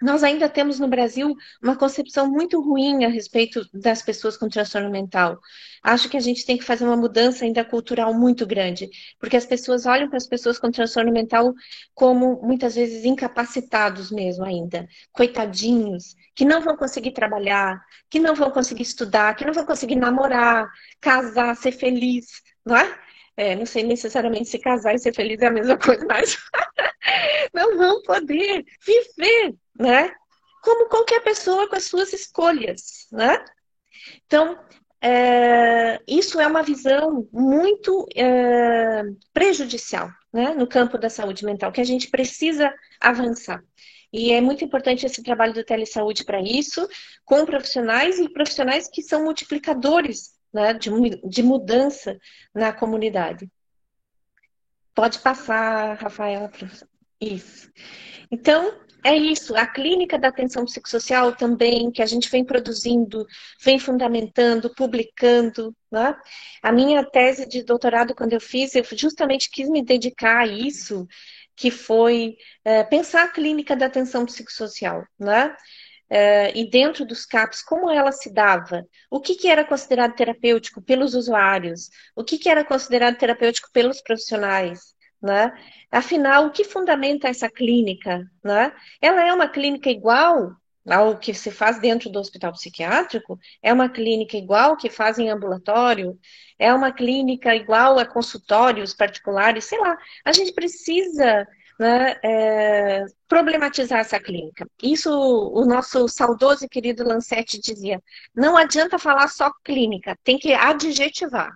Nós ainda temos no Brasil uma concepção muito ruim a respeito das pessoas com transtorno mental. Acho que a gente tem que fazer uma mudança ainda cultural muito grande, porque as pessoas olham para as pessoas com transtorno mental como muitas vezes incapacitados mesmo ainda, coitadinhos, que não vão conseguir trabalhar, que não vão conseguir estudar, que não vão conseguir namorar, casar, ser feliz, não é? Não sei necessariamente se casar e ser feliz é a mesma coisa, mas não vão poder viver, né? Como qualquer pessoa com as suas escolhas, né? Então, isso é uma visão muito prejudicial, né? No campo da saúde mental, que a gente precisa avançar. E é muito importante esse trabalho do telesaúde para isso, com profissionais e profissionais que são multiplicadores, né, de mudança na comunidade. Pode passar, Rafaela. Isso. Então, é isso. A clínica da atenção psicossocial também, que a gente vem produzindo, vem fundamentando, publicando, né? A minha tese de doutorado, quando eu fiz, eu justamente quis me dedicar a isso, que foi pensar a clínica da atenção psicossocial, né? E dentro dos CAPs, como ela se dava? O que era considerado terapêutico pelos usuários? O que era considerado terapêutico pelos profissionais? Né? Afinal, o que fundamenta essa clínica? Né? Ela é uma clínica igual ao que se faz dentro do hospital psiquiátrico? É uma clínica igual ao que faz em ambulatório? É uma clínica igual a consultórios particulares? Sei lá, a gente precisa, né, problematizar essa clínica. Isso o nosso saudoso e querido Lancetti dizia, não adianta falar só clínica, tem que adjetivar.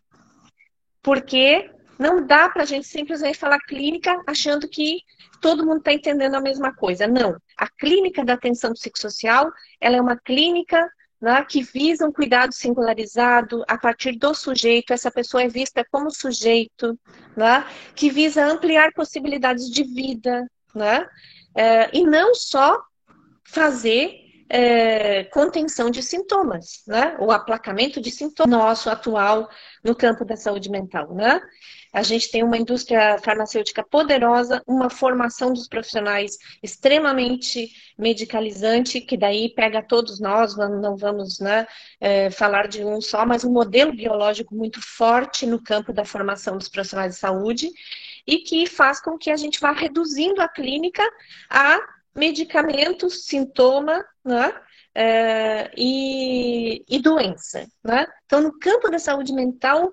Porque Não dá para a gente simplesmente falar clínica achando que todo mundo está entendendo a mesma coisa. Não. A clínica da atenção psicossocial, ela é uma clínica, né, que visa um cuidado singularizado a partir do sujeito. Essa pessoa é vista como sujeito, né, que visa ampliar possibilidades de vida, né, e não só fazer contenção de sintomas, né? O aplacamento de sintomas nosso atual no campo da saúde mental, né? A gente tem uma indústria farmacêutica poderosa, uma formação dos profissionais extremamente medicalizante, que daí pega todos nós, não vamos, né, falar de um só, mas um modelo biológico muito forte no campo da formação dos profissionais de saúde, e que faz com que a gente vá reduzindo a clínica a medicamentos, sintoma, né? E doença, né? Então, no campo da saúde mental,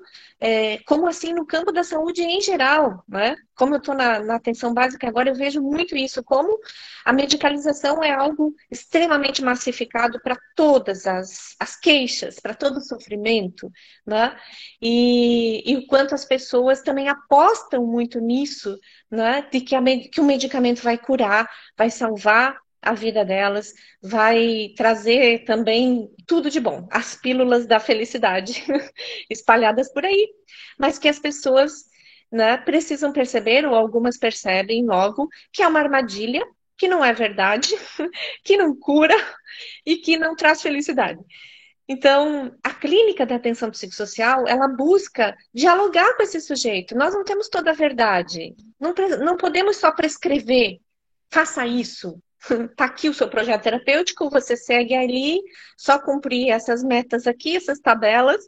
como assim no campo da saúde em geral, né? Como eu estou na atenção básica agora, eu vejo muito isso, como a medicalização é algo extremamente massificado para todas as queixas, para todo o sofrimento, né? E o quanto as pessoas também apostam muito nisso, né? De que o medicamento vai curar, vai salvar a vida delas, vai trazer também tudo de bom, as pílulas da felicidade espalhadas por aí, mas que as pessoas, né, precisam perceber, ou algumas percebem logo, que é uma armadilha, que não é verdade, que não cura e que não traz felicidade. Então, a clínica da atenção psicossocial, ela busca dialogar com esse sujeito. Nós não temos toda a verdade. Não podemos só prescrever, faça isso. Está aqui o seu projeto terapêutico, você segue ali, só cumprir essas metas aqui, essas tabelas,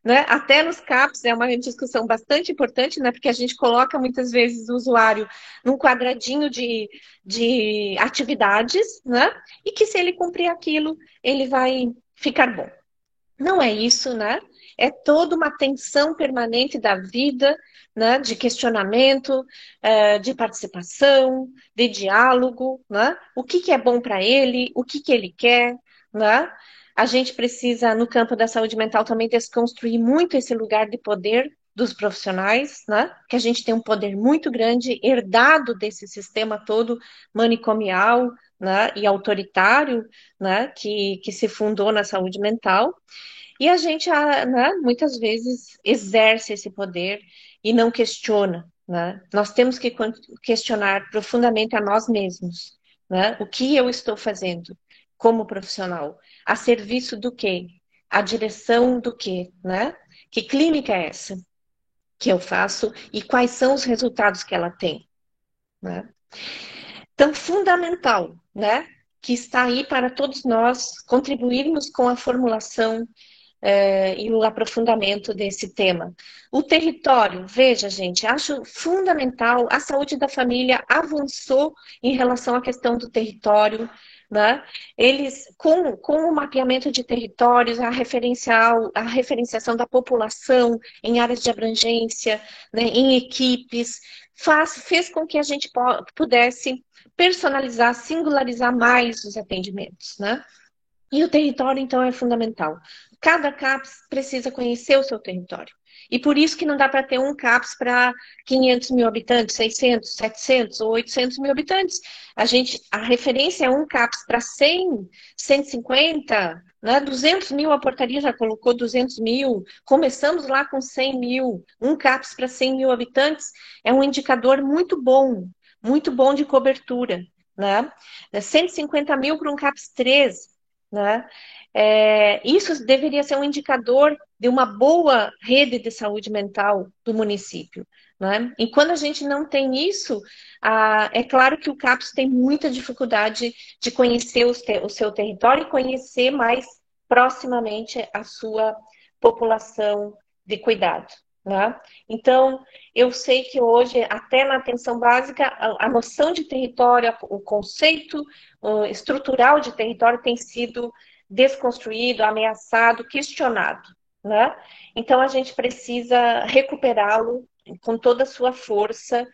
né? Até nos CAPs é uma discussão bastante importante, né? Porque a gente coloca muitas vezes o usuário num quadradinho de atividades, né? E que se ele cumprir aquilo, ele vai ficar bom. Não é isso, né? É toda uma tensão permanente da vida, né? De questionamento, de participação, de diálogo, né? O que é bom para ele, o que ele quer, né? A gente precisa, no campo da saúde mental, também desconstruir muito esse lugar de poder dos profissionais, né? Que a gente tem um poder muito grande, herdado desse sistema todo manicomial, né? E autoritário, né? Que se fundou na saúde mental. E a gente, né, muitas vezes exerce esse poder e não questiona, né? Nós temos que questionar profundamente a nós mesmos, né? O que eu estou fazendo como profissional? A serviço do quê? A direção do quê, né? Que clínica é essa que eu faço e quais são os resultados que ela tem, né? Então, fundamental, né? Que está aí para todos nós contribuirmos com a formulação e o aprofundamento desse tema. O território, veja, gente, acho fundamental, a saúde da família avançou em relação à questão do território, né? Eles, com o mapeamento de territórios, a referenciação da população em áreas de abrangência, né, em equipes, fez com que a gente pudesse personalizar, singularizar mais os atendimentos, né? E o território, então, é fundamental. Cada CAPS precisa conhecer o seu território. E por isso que não dá para ter um CAPS para 500 mil habitantes, 600, 700 ou 800 mil habitantes. A referência é um CAPS para 100, 150, né? 200 mil, a portaria já colocou 200 mil. Começamos lá com 100 mil. Um CAPS para 100 mil habitantes é um indicador muito bom de cobertura, né? 150 mil para um CAPS 3, né? Isso deveria ser um indicador de uma boa rede de saúde mental do município, né? E quando a gente não tem isso, é claro que o CAPS tem muita dificuldade de conhecer o seu território e conhecer mais proximamente a sua população de cuidado, né? Então, eu sei que hoje, até na atenção básica, a noção de território, o conceito estrutural de território tem sido desconstruído, ameaçado, questionado, né? Então, a gente precisa recuperá-lo com toda a sua força,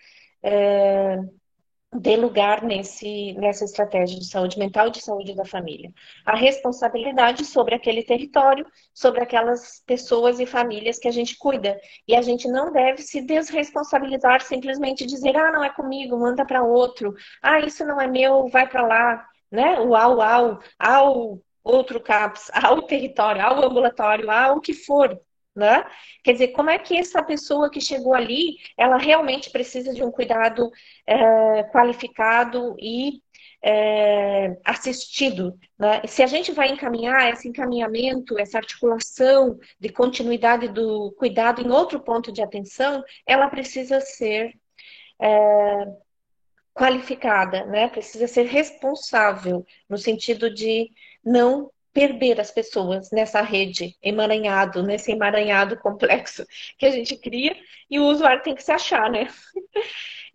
dê lugar nessa estratégia de saúde mental e de saúde da família. A responsabilidade sobre aquele território, sobre aquelas pessoas e famílias que a gente cuida. E a gente não deve se desresponsabilizar, simplesmente dizer, ah, não é comigo, manda para outro. Ah, isso não é meu, vai para lá. Né? O ao outro CAPS, ao território, ao ambulatório, ao que for. Né? Quer dizer, como é que essa pessoa que chegou ali, ela realmente precisa de um cuidado qualificado e assistido. Né? Se a gente vai encaminhar esse encaminhamento, essa articulação de continuidade do cuidado em outro ponto de atenção, ela precisa ser qualificada, né? Precisa ser responsável, no sentido de não perder as pessoas nessa rede emaranhado, nesse emaranhado complexo que a gente cria, e o usuário tem que se achar, né?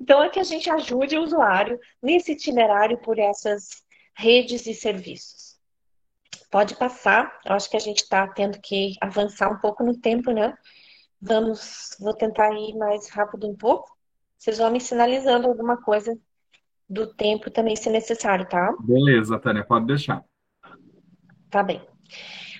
Então, é que a gente ajude o usuário nesse itinerário por essas redes e serviços. Pode passar, eu acho que a gente está tendo que avançar um pouco no tempo, né? Vou tentar ir mais rápido um pouco. Vocês vão me sinalizando alguma coisa do tempo também, se necessário, tá? Beleza, Tânia, pode deixar. Tá bem.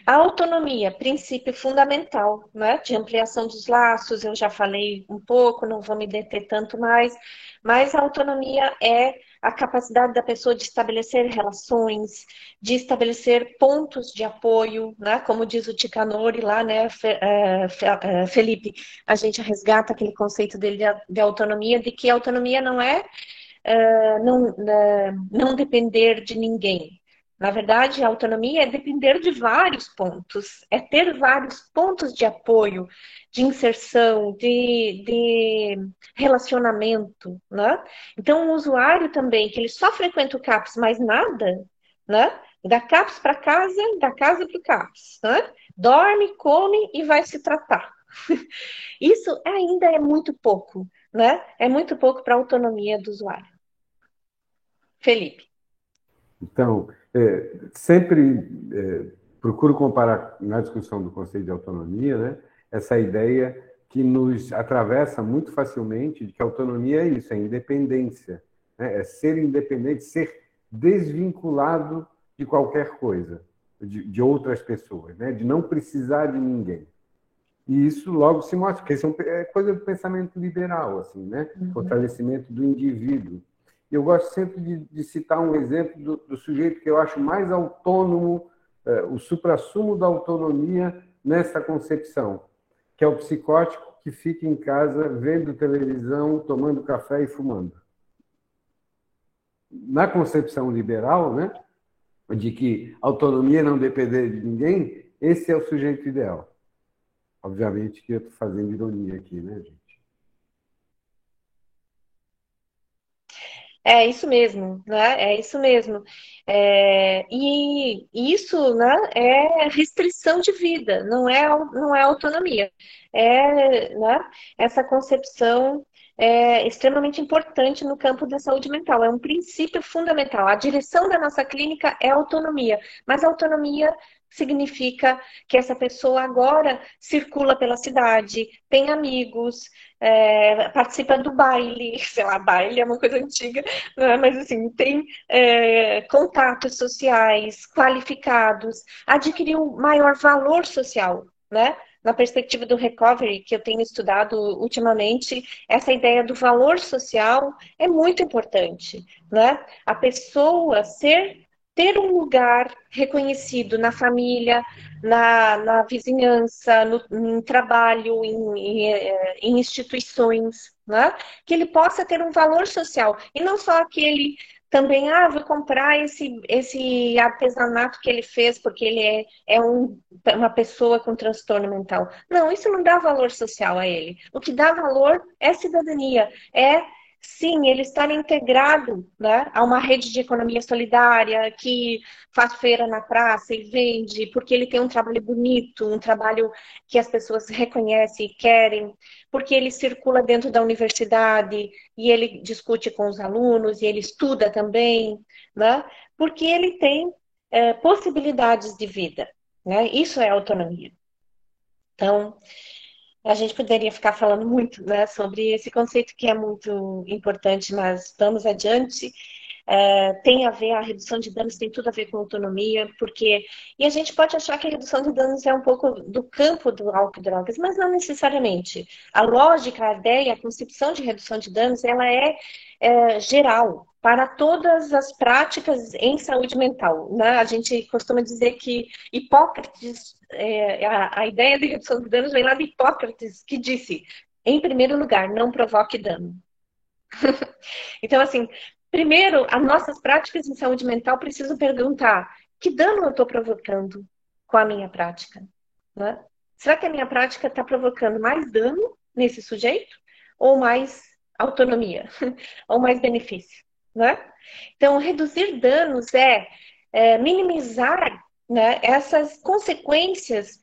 A autonomia, princípio fundamental, né? De ampliação dos laços, eu já falei um pouco, não vou me deter tanto mais, mas a autonomia é a capacidade da pessoa de estabelecer relações, de estabelecer pontos de apoio, né? Como diz o Ticanori lá, né, Felipe, a gente resgata aquele conceito dele de autonomia, de que a autonomia não é não depender de ninguém. Na verdade, a autonomia é depender de vários pontos, é ter vários pontos de apoio, de inserção, de relacionamento, né? Então, o usuário também, que ele só frequenta o CAPS, mais nada, né? Da CAPS para casa, da casa para o CAPS, né? Dorme, come e vai se tratar. Isso ainda é muito pouco, né? É muito pouco para a autonomia do usuário. Felipe. Então, sempre procuro comparar na discussão do conceito de autonomia, né, essa ideia que nos atravessa muito facilmente de que autonomia é isso, é independência, né, é ser independente, ser desvinculado de qualquer coisa, de outras pessoas, né, de não precisar de ninguém. E isso logo se mostra, porque isso é coisa do pensamento liberal, assim, né? Fortalecimento do indivíduo. Eu gosto sempre de citar um exemplo do sujeito que eu acho mais autônomo, o suprassumo da autonomia nessa concepção, que é o psicótico que fica em casa vendo televisão, tomando café e fumando. Na concepção liberal, né, de que autonomia não depender de ninguém, esse é o sujeito ideal. Obviamente que eu estou fazendo ironia aqui, né, gente? É isso mesmo, né? É isso mesmo. E isso, né, é restrição de vida, não é autonomia. Né, essa concepção é extremamente importante no campo da saúde mental. É um princípio fundamental. A direção da nossa clínica é autonomia, mas autonomia significa que essa pessoa agora circula pela cidade, tem amigos, participa do baile, sei lá, baile é uma coisa antiga, né? Mas assim, tem contatos sociais qualificados, adquiriu maior valor social, né? Na perspectiva do recovery, que eu tenho estudado ultimamente, essa ideia do valor social é muito importante, né? A pessoa ter um lugar reconhecido na família, na vizinhança, no trabalho, em instituições, né? Que ele possa ter um valor social. E não só aquele também, vou comprar esse artesanato que ele fez porque ele uma pessoa com transtorno mental. Não, isso não dá valor social a ele. O que dá valor é cidadania, sim, ele estar integrado, né, a uma rede de economia solidária que faz feira na praça e vende, porque ele tem um trabalho bonito, um trabalho que as pessoas reconhecem e querem, porque ele circula dentro da universidade e ele discute com os alunos e ele estuda também, né, porque ele tem possibilidades de vida, né, isso é autonomia. Então, A gente poderia ficar falando muito, né, sobre esse conceito que é muito importante, mas vamos adiante. Tem a ver, a redução de danos tem tudo a ver com autonomia, porque... E a gente pode achar que a redução de danos é um pouco do campo do álcool e drogas, mas não necessariamente. A lógica, a ideia, a concepção de redução de danos, ela é geral, para todas as práticas em saúde mental, né? A gente costuma dizer que Hipócrates, a ideia de redução de danos vem lá de Hipócrates, que disse, em primeiro lugar, não provoque dano. Então, assim, primeiro, as nossas práticas em saúde mental precisam perguntar: que dano eu estou provocando com a minha prática? Né? Será que a minha prática está provocando mais dano nesse sujeito? Ou mais autonomia? Ou mais benefício? Né? Então, reduzir danos é minimizar, né, essas consequências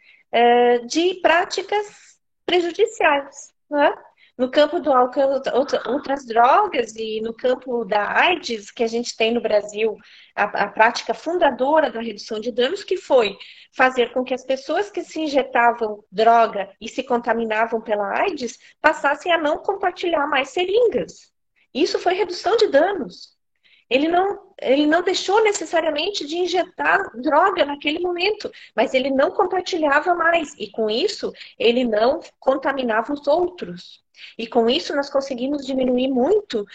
de práticas prejudiciais. Né? No campo do álcool, outras drogas, e no campo da AIDS, que a gente tem no Brasil, a prática fundadora da redução de danos, que foi fazer com que as pessoas que se injetavam droga e se contaminavam pela AIDS passassem a não compartilhar mais seringas. Isso foi redução de danos. Ele não deixou necessariamente de injetar droga naquele momento, mas ele não compartilhava mais. E com isso, ele não contaminava os outros. E com isso, nós conseguimos diminuir muito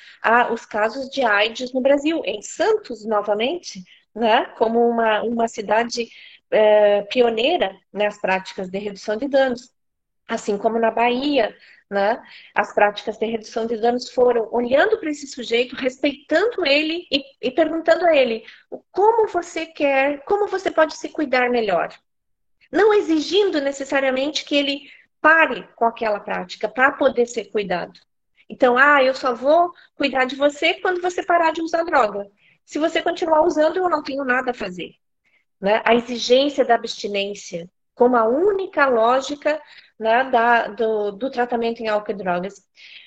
os casos de AIDS no Brasil. Em Santos, novamente, né, como uma cidade pioneira nas práticas de redução de danos. Assim como na Bahia, né? As práticas de redução de danos foram olhando para esse sujeito, respeitando ele e perguntando a ele como você quer, como você pode se cuidar melhor. Não exigindo necessariamente que ele pare com aquela prática para poder ser cuidado. Então, eu só vou cuidar de você quando você parar de usar droga. Se você continuar usando, eu não tenho nada a fazer. Né? A exigência da abstinência como a única lógica, né, do tratamento em álcool e drogas.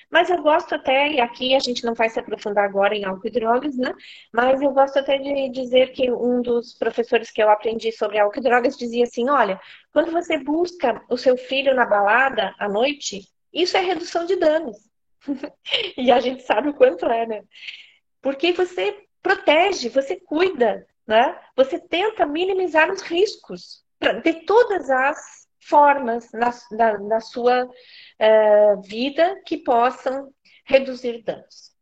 Mas eu gosto até, e aqui a gente não vai se aprofundar agora em álcool e drogas, né? Mas eu gosto até de dizer que um dos professores que eu aprendi sobre álcool e drogas dizia assim: olha, quando você busca o seu filho na balada à noite, isso é redução de danos. E a gente sabe o quanto é, né? Porque você protege, você cuida, né? Você tenta minimizar os riscos de todas as formas na sua vida que possam reduzir danos,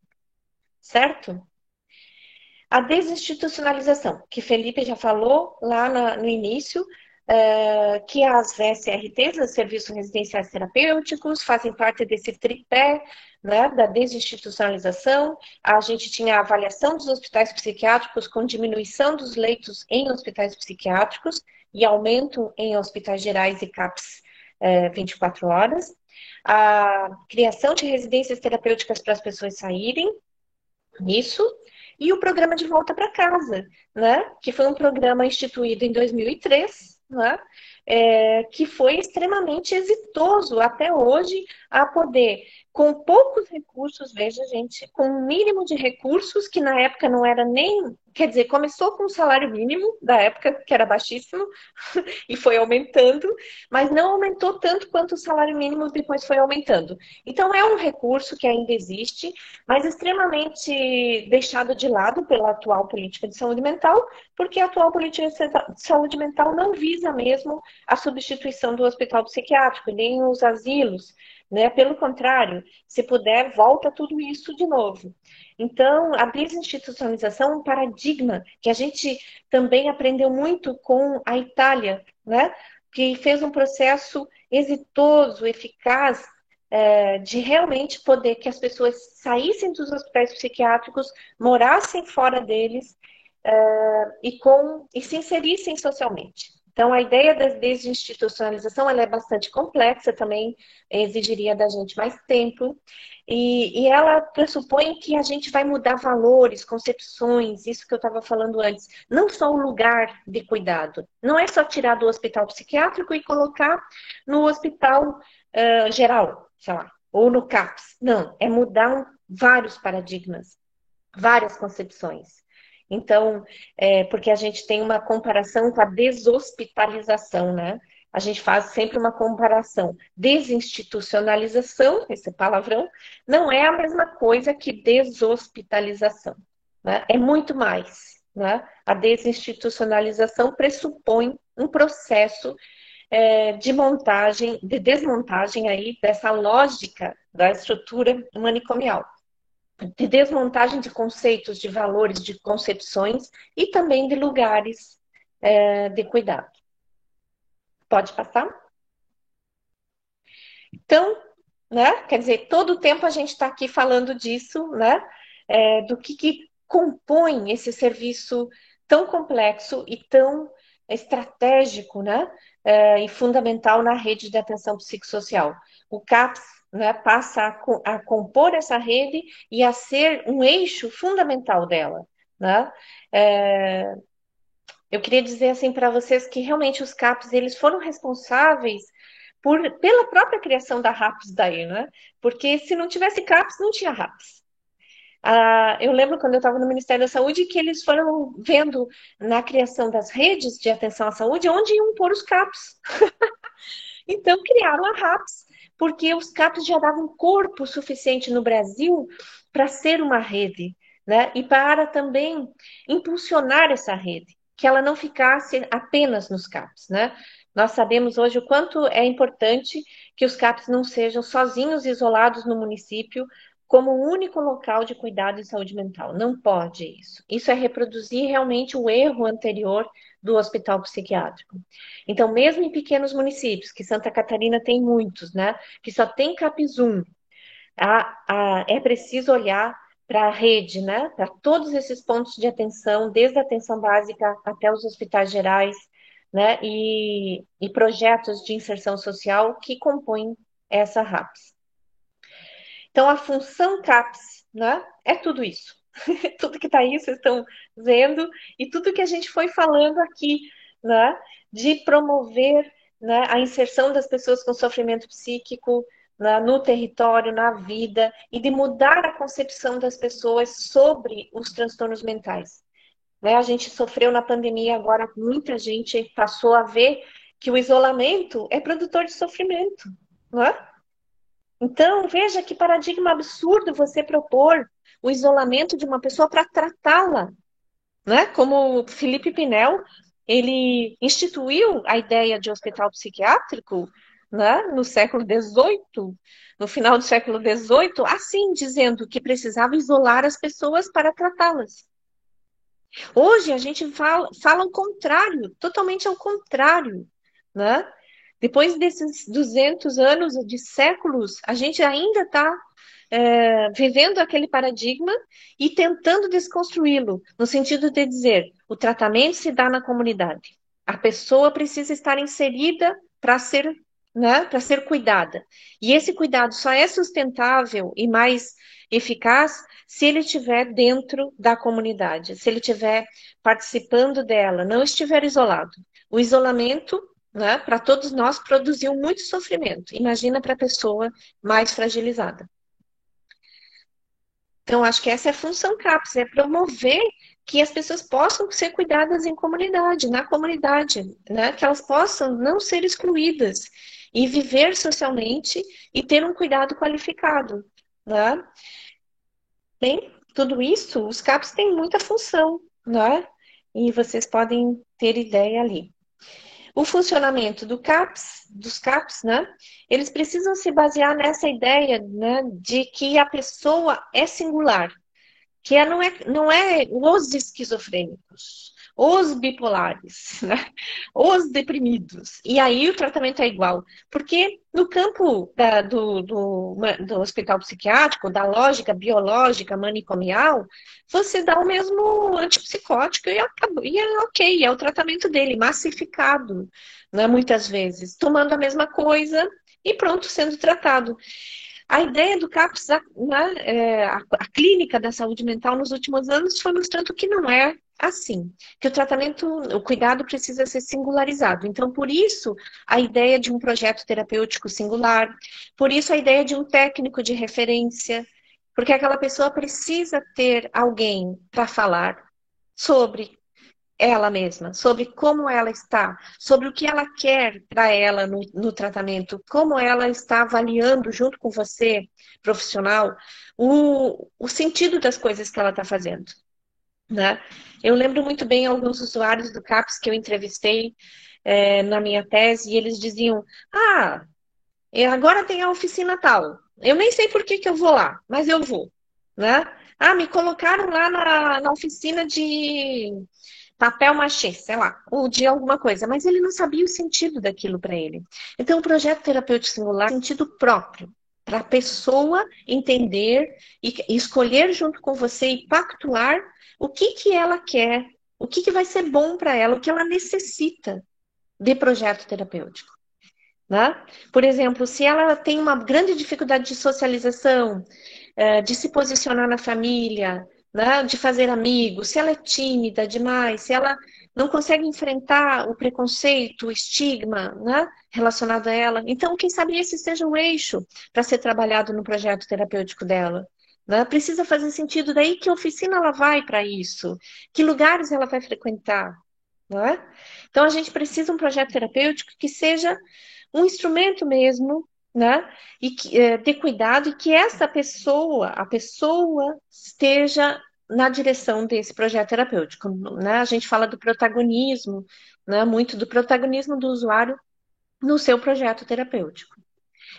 certo? A desinstitucionalização, que Felipe já falou lá no início, que as VSRTs, os Serviços Residenciais Terapêuticos, fazem parte desse tripé, né, da desinstitucionalização. A gente tinha a avaliação dos hospitais psiquiátricos com diminuição dos leitos em hospitais psiquiátricos e aumento em hospitais gerais e CAPS 24 horas. A criação de residências terapêuticas para as pessoas saírem, isso, e o programa de volta para casa, né? Que foi um programa instituído em 2003, né? Que foi extremamente exitoso até hoje a poder, com poucos recursos, veja, gente, com um mínimo de recursos, que na época não era nem, quer dizer, começou com o salário mínimo da época, que era baixíssimo, e foi aumentando, mas não aumentou tanto quanto o salário mínimo depois foi aumentando. Então, é um recurso que ainda existe, mas extremamente deixado de lado pela atual política de saúde mental, porque a atual política de saúde mental não visa mesmo a substituição do hospital psiquiátrico, nem os asilos, né? Pelo contrário, se puder, volta tudo isso de novo. Então, a desinstitucionalização é um paradigma que a gente também aprendeu muito com a Itália, né? Que fez um processo exitoso, eficaz, de realmente poder que as pessoas saíssem dos hospitais psiquiátricos, morassem fora deles e se inserissem socialmente. Então, a ideia da desinstitucionalização ela é bastante complexa, também exigiria da gente mais tempo, e ela pressupõe que a gente vai mudar valores, concepções, isso que eu estava falando antes, não só o lugar de cuidado, não é só tirar do hospital psiquiátrico e colocar no hospital geral, sei lá, ou no CAPS, não, é mudar vários paradigmas, várias concepções. Então, porque a gente tem uma comparação com a deshospitalização, né? a gente faz sempre uma comparação. Desinstitucionalização, esse palavrão, não é a mesma coisa que deshospitalização, né? É muito mais, né? A desinstitucionalização pressupõe um processo de desmontagem aí dessa lógica da estrutura manicomial, de desmontagem de conceitos, de valores, de concepções e também de lugares de cuidado. Pode passar? Então, né, quer dizer, todo o tempo a gente está aqui falando disso, né, do que compõe esse serviço tão complexo e tão estratégico, né, e fundamental na rede de atenção psicossocial. O CAPS, né, passa a compor essa rede e a ser um eixo fundamental dela, né. Eu queria dizer assim para vocês que realmente os CAPs eles foram responsáveis pela própria criação da RAPS daí, né? Porque se não tivesse CAPs, não tinha RAPS. Eu lembro quando eu estava no Ministério da Saúde que eles foram vendo na criação das redes de atenção à saúde onde iam pôr os CAPs. Então criaram a RAPS, porque os CAPs já davam corpo suficiente no Brasil para ser uma rede, né? E para também impulsionar essa rede, que ela não ficasse apenas nos CAPs, né? Nós sabemos hoje o quanto é importante que os CAPs não sejam sozinhos, isolados no município, como o único local de cuidado em saúde mental. Não pode isso. Isso é reproduzir realmente o erro anterior do hospital psiquiátrico. Então, mesmo em pequenos municípios, que Santa Catarina tem muitos, né? Que só tem CAPs 1, é preciso olhar para a rede, né? Para todos esses pontos de atenção, desde a atenção básica até os hospitais gerais, né? E projetos de inserção social que compõem essa RAPS. Então, a função CAPS, né? É tudo isso. Tudo que está aí, vocês estão vendo, e tudo que a gente foi falando aqui, né? De promover, né, a inserção das pessoas com sofrimento psíquico, no território, na vida, e de mudar a concepção das pessoas sobre os transtornos mentais. Né? A gente sofreu na pandemia, agora muita gente passou a ver que o isolamento é produtor de sofrimento. Não é? Então, veja que paradigma absurdo você propor o isolamento de uma pessoa para tratá-la. Né? Como o Felipe Pinel, ele instituiu a ideia de hospital psiquiátrico, né, no século XVIII, no final do século XVIII, assim, dizendo que precisava isolar as pessoas para tratá-las. Hoje a gente fala o contrário, totalmente ao contrário, né? Depois desses 200 anos, de séculos, a gente ainda está vivendo aquele paradigma e tentando desconstruí-lo, no sentido de dizer, o tratamento se dá na comunidade. A pessoa precisa estar inserida para ser, né, para ser cuidada. E esse cuidado só é sustentável e mais eficaz se ele estiver dentro da comunidade, se ele estiver participando dela, não estiver isolado. O isolamento, né, para todos nós, produziu muito sofrimento. Imagina para a pessoa mais fragilizada. Então, acho que essa é a função CAPS, é promover que as pessoas possam ser cuidadas em comunidade, na comunidade, né? Que elas possam não ser excluídas e viver socialmente e ter um cuidado qualificado, né? Bem, tudo isso, os CAPS têm muita função, né? E vocês podem ter ideia ali. O funcionamento dos CAPs, né? Eles precisam se basear nessa ideia, né, de que a pessoa é singular, que não é os esquizofrênicos, os bipolares, né? Os deprimidos. E aí o tratamento é igual. Porque no campo do hospital psiquiátrico, da lógica biológica manicomial, você dá o mesmo antipsicótico e é ok, é o tratamento dele, massificado, né, muitas vezes, tomando a mesma coisa e pronto, sendo tratado. A ideia do CAPS, a clínica da saúde mental nos últimos anos foi mostrando que não é assim, que o cuidado precisa ser singularizado. Então, por isso, a ideia de um projeto terapêutico singular, por isso a ideia de um técnico de referência, porque aquela pessoa precisa ter alguém para falar sobre ela mesma, sobre como ela está, sobre o que ela quer para ela no tratamento, como ela está avaliando junto com você, profissional, o sentido das coisas que ela está fazendo, né? Eu lembro muito bem alguns usuários do CAPS que eu entrevistei na minha tese, e eles diziam, agora tem a oficina tal, eu nem sei por que que eu vou lá, mas eu vou, né? Me colocaram lá na oficina de papel machê, sei lá, ou de alguma coisa, mas ele não sabia o sentido daquilo para ele. Então, o projeto terapêutico singular tem sentido próprio, para a pessoa entender e escolher junto com você e pactuar o que ela quer, o que vai ser bom para ela, o que ela necessita de projeto terapêutico. Né? Por exemplo, se ela tem uma grande dificuldade de socialização, de se posicionar na família, né? De fazer amigos, se ela é tímida demais, se ela não consegue enfrentar o preconceito, o estigma, né? Relacionado a ela, então, quem sabe esse seja o eixo para ser trabalhado no projeto terapêutico dela. Né? Precisa fazer sentido daí que oficina ela vai para isso, que lugares ela vai frequentar. Não é? Então, a gente precisa de um projeto terapêutico que seja um instrumento mesmo, né? E que ter cuidado e que essa pessoa, a pessoa esteja na direção desse projeto terapêutico, né? A gente fala do protagonismo, né? Muito do protagonismo do usuário no seu projeto terapêutico.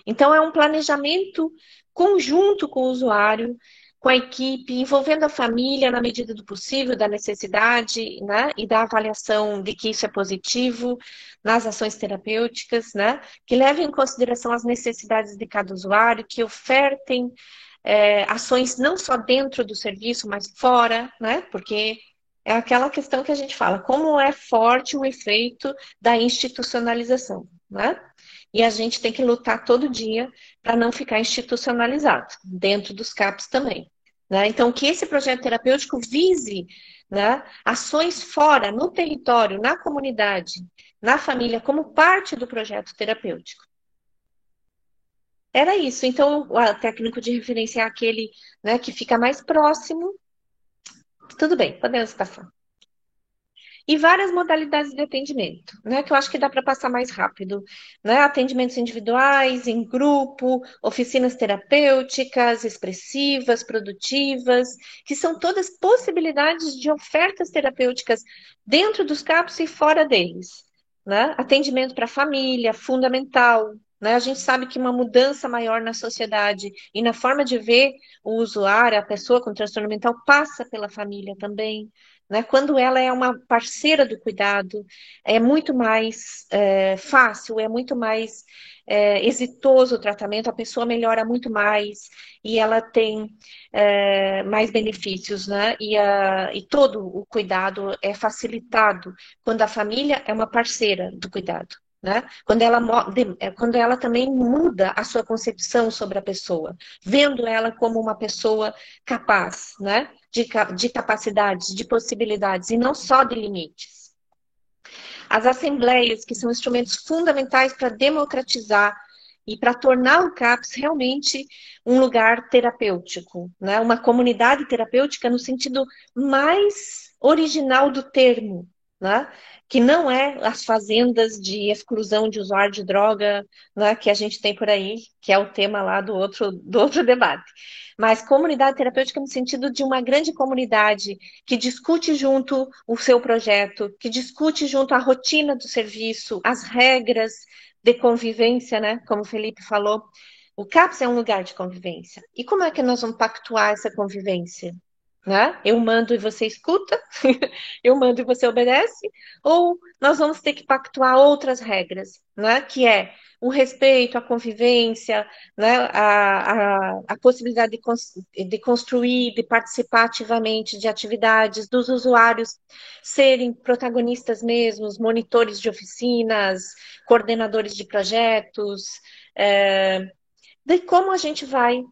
Então, é um planejamento conjunto com o usuário, com a equipe, envolvendo a família na medida do possível, da necessidade, né? E da avaliação de que isso é positivo nas ações terapêuticas, né? Que levem em consideração as necessidades de cada usuário, que ofertem ações não só dentro do serviço, mas fora, né? Porque é aquela questão que a gente fala, como é forte o efeito da institucionalização, né? E a gente tem que lutar todo dia para não ficar institucionalizado, dentro dos CAPs também. Né? Então, que esse projeto terapêutico vise, né, ações fora, no território, na comunidade, na família, como parte do projeto terapêutico. Era isso. Então, o técnico de referência é aquele, né, que fica mais próximo. Tudo bem, podemos passar. E várias modalidades de atendimento, né? Que eu acho que dá para passar mais rápido, né? Atendimentos individuais, em grupo, oficinas terapêuticas, expressivas, produtivas, que são todas possibilidades de ofertas terapêuticas dentro dos CAPs e fora deles, né? Atendimento para a família, fundamental, né? A gente sabe que uma mudança maior na sociedade e na forma de ver o usuário, a pessoa com transtorno mental, passa pela família também. Né? Quando ela é uma parceira do cuidado, é muito mais fácil, é muito mais exitoso o tratamento, a pessoa melhora muito mais e ela tem mais benefícios, né? E todo o cuidado é facilitado quando a família é uma parceira do cuidado. Né? Quando ela também muda a sua concepção sobre a pessoa, vendo ela como uma pessoa capaz, né? De capacidades, de possibilidades, e não só de limites. As assembleias, que são instrumentos fundamentais para democratizar e para tornar o CAPS realmente um lugar terapêutico, né? Uma comunidade terapêutica no sentido mais original do termo, né? Que não é as fazendas de exclusão de usuário de droga, né? Que a gente tem por aí, que é o tema lá do outro debate. Mas comunidade terapêutica no sentido de uma grande comunidade que discute junto o seu projeto, que discute junto a rotina do serviço, as regras de convivência, né? Como o Felipe falou. O CAPS é um lugar de convivência. E como é que nós vamos pactuar essa convivência? Né? Eu mando e você escuta, eu mando e você obedece, ou nós vamos ter que pactuar outras regras, né? Que é o respeito, a convivência, né? A possibilidade de construir, de participar ativamente de atividades, dos usuários serem protagonistas mesmos, monitores de oficinas, coordenadores de projetos, de como a gente vai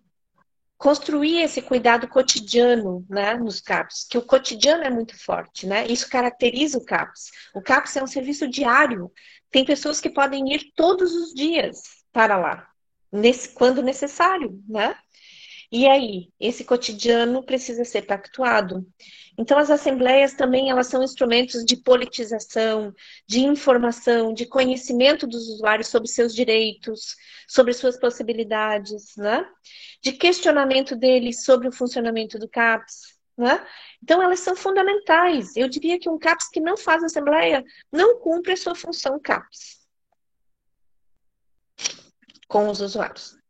construir esse cuidado cotidiano, né, nos CAPs, que o cotidiano é muito forte, né? Isso caracteriza o CAPs. O CAPs é um serviço diário. Tem pessoas que podem ir todos os dias para lá, quando necessário, né? E aí, esse cotidiano precisa ser pactuado. Então, as assembleias também, elas são instrumentos de politização, de informação, de conhecimento dos usuários sobre seus direitos, sobre suas possibilidades, né? De questionamento deles sobre o funcionamento do CAPS, né? Então, elas são fundamentais. Eu diria que um CAPS que não faz assembleia não cumpre a sua função CAPS com os usuários.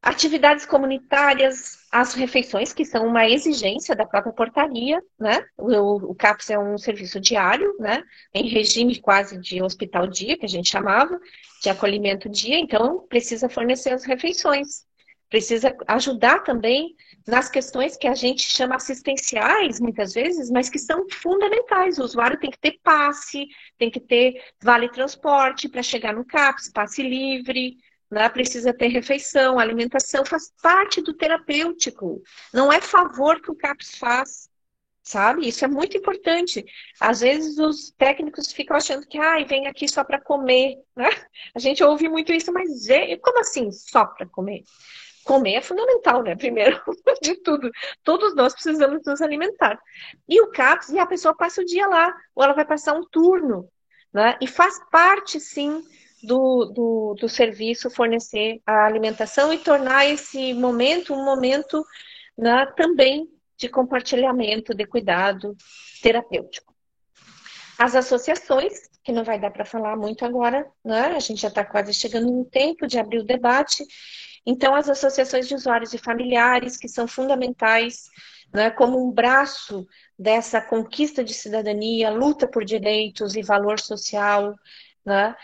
Atividades comunitárias, as refeições, que são uma exigência da própria portaria, né? O CAPS é um serviço diário, né? Em regime quase de hospital-dia, que a gente chamava, de acolhimento-dia, então precisa fornecer as refeições. Precisa ajudar também nas questões que a gente chama assistenciais, muitas vezes, mas que são fundamentais. O usuário tem que ter passe, tem que ter vale-transporte para chegar no CAPS, passe livre, né? Precisa ter refeição, alimentação, faz parte do terapêutico. Não é favor que o CAPS faz, sabe? Isso é muito importante. Às vezes os técnicos ficam achando que vem aqui só para comer, né? A gente ouve muito isso, mas como assim só para comer? Comer é fundamental, né? Primeiro de tudo. Todos nós precisamos nos alimentar. E o CAPS, e a pessoa passa o dia lá, ou ela vai passar um turno, né? E faz parte, sim, do serviço fornecer a alimentação e tornar esse momento um momento, né, também de compartilhamento, de cuidado terapêutico. As associações, que não vai dar para falar muito agora, né? A gente já está quase chegando no tempo de abrir o debate. Então, as associações de usuários e familiares, que são fundamentais, né, como um braço dessa conquista de cidadania, luta por direitos e valor social, né,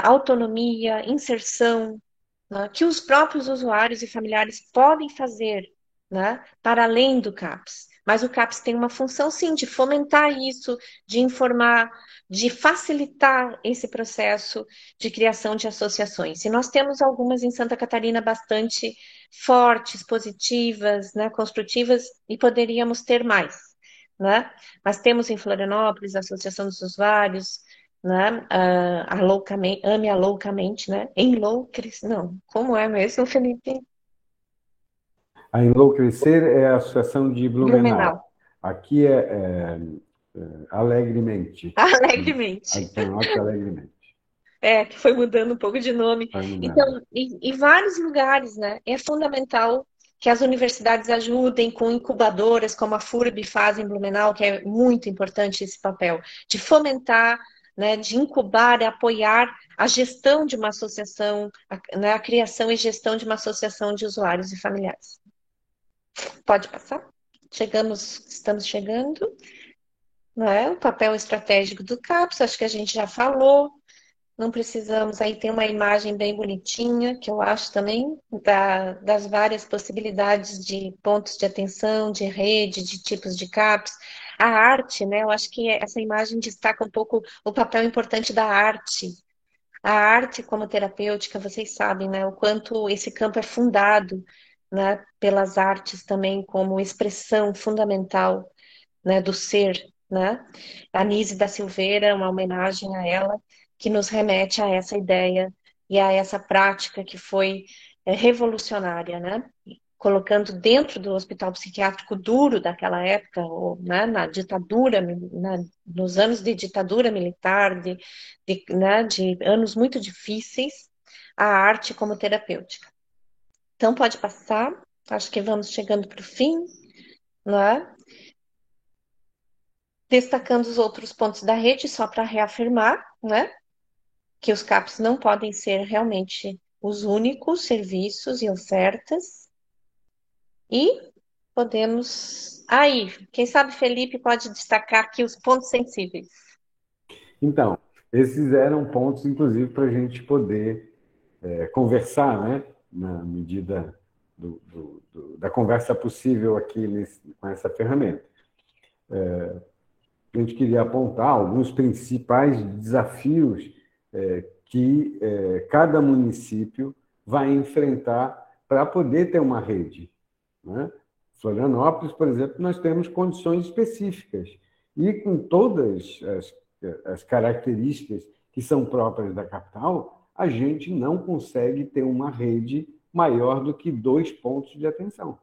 autonomia, inserção, né, que os próprios usuários e familiares podem fazer, né, para além do CAPS. Mas o CAPS tem uma função, sim, de fomentar isso, de informar, de facilitar esse processo de criação de associações. E nós temos algumas em Santa Catarina bastante fortes, positivas, né, construtivas, e poderíamos ter mais, né? Mas temos em Florianópolis a Associação dos Usuários, né? Ame a Loucamente, né? Não, como é mesmo, Felipe? A Enlouquecer é a Associação de Blumenau. Blumenau. Aqui é Alegremente. Alegremente. Alegremente. Que foi mudando um pouco de nome. Então, em vários lugares, né? É fundamental que as universidades ajudem com incubadoras, como a FURB faz em Blumenau, que é muito importante esse papel, de fomentar, né, de incubar e apoiar a gestão de uma associação, né, a criação e gestão de uma associação de usuários e familiares. Pode passar? Estamos chegando. Não é? O papel estratégico do CAPS, acho que a gente já falou. Não precisamos, aí tem uma imagem bem bonitinha, que eu acho também, das várias possibilidades de pontos de atenção, de rede, de tipos de CAPS. A arte, né? Eu acho que essa imagem destaca um pouco o papel importante da arte. A arte como terapêutica, vocês sabem, né? O quanto esse campo é fundado, né, pelas artes também como expressão fundamental, né, do ser, né? A Nise da Silveira, uma homenagem a ela, que nos remete a essa ideia e a essa prática que foi revolucionária, né? Colocando dentro do hospital psiquiátrico duro daquela época, ou, né, na ditadura, nos anos de ditadura militar, né, de anos muito difíceis, a arte como terapêutica. Então, pode passar, acho que vamos chegando para o fim, né? Destacando os outros pontos da rede, só para reafirmar, né, que os CAPs não podem ser realmente os únicos serviços e ofertas. E podemos... Aí, quem sabe Felipe pode destacar aqui os pontos sensíveis. Então, esses eram pontos, inclusive, para a gente poder conversar, né, na medida da conversa possível aqui com essa ferramenta. A gente queria apontar alguns principais desafios que cada município vai enfrentar para poder ter uma rede, né? Florianópolis, por exemplo, nós temos condições específicas e com todas as características que são próprias da capital, a gente não consegue ter uma rede maior do que 2 pontos de atenção.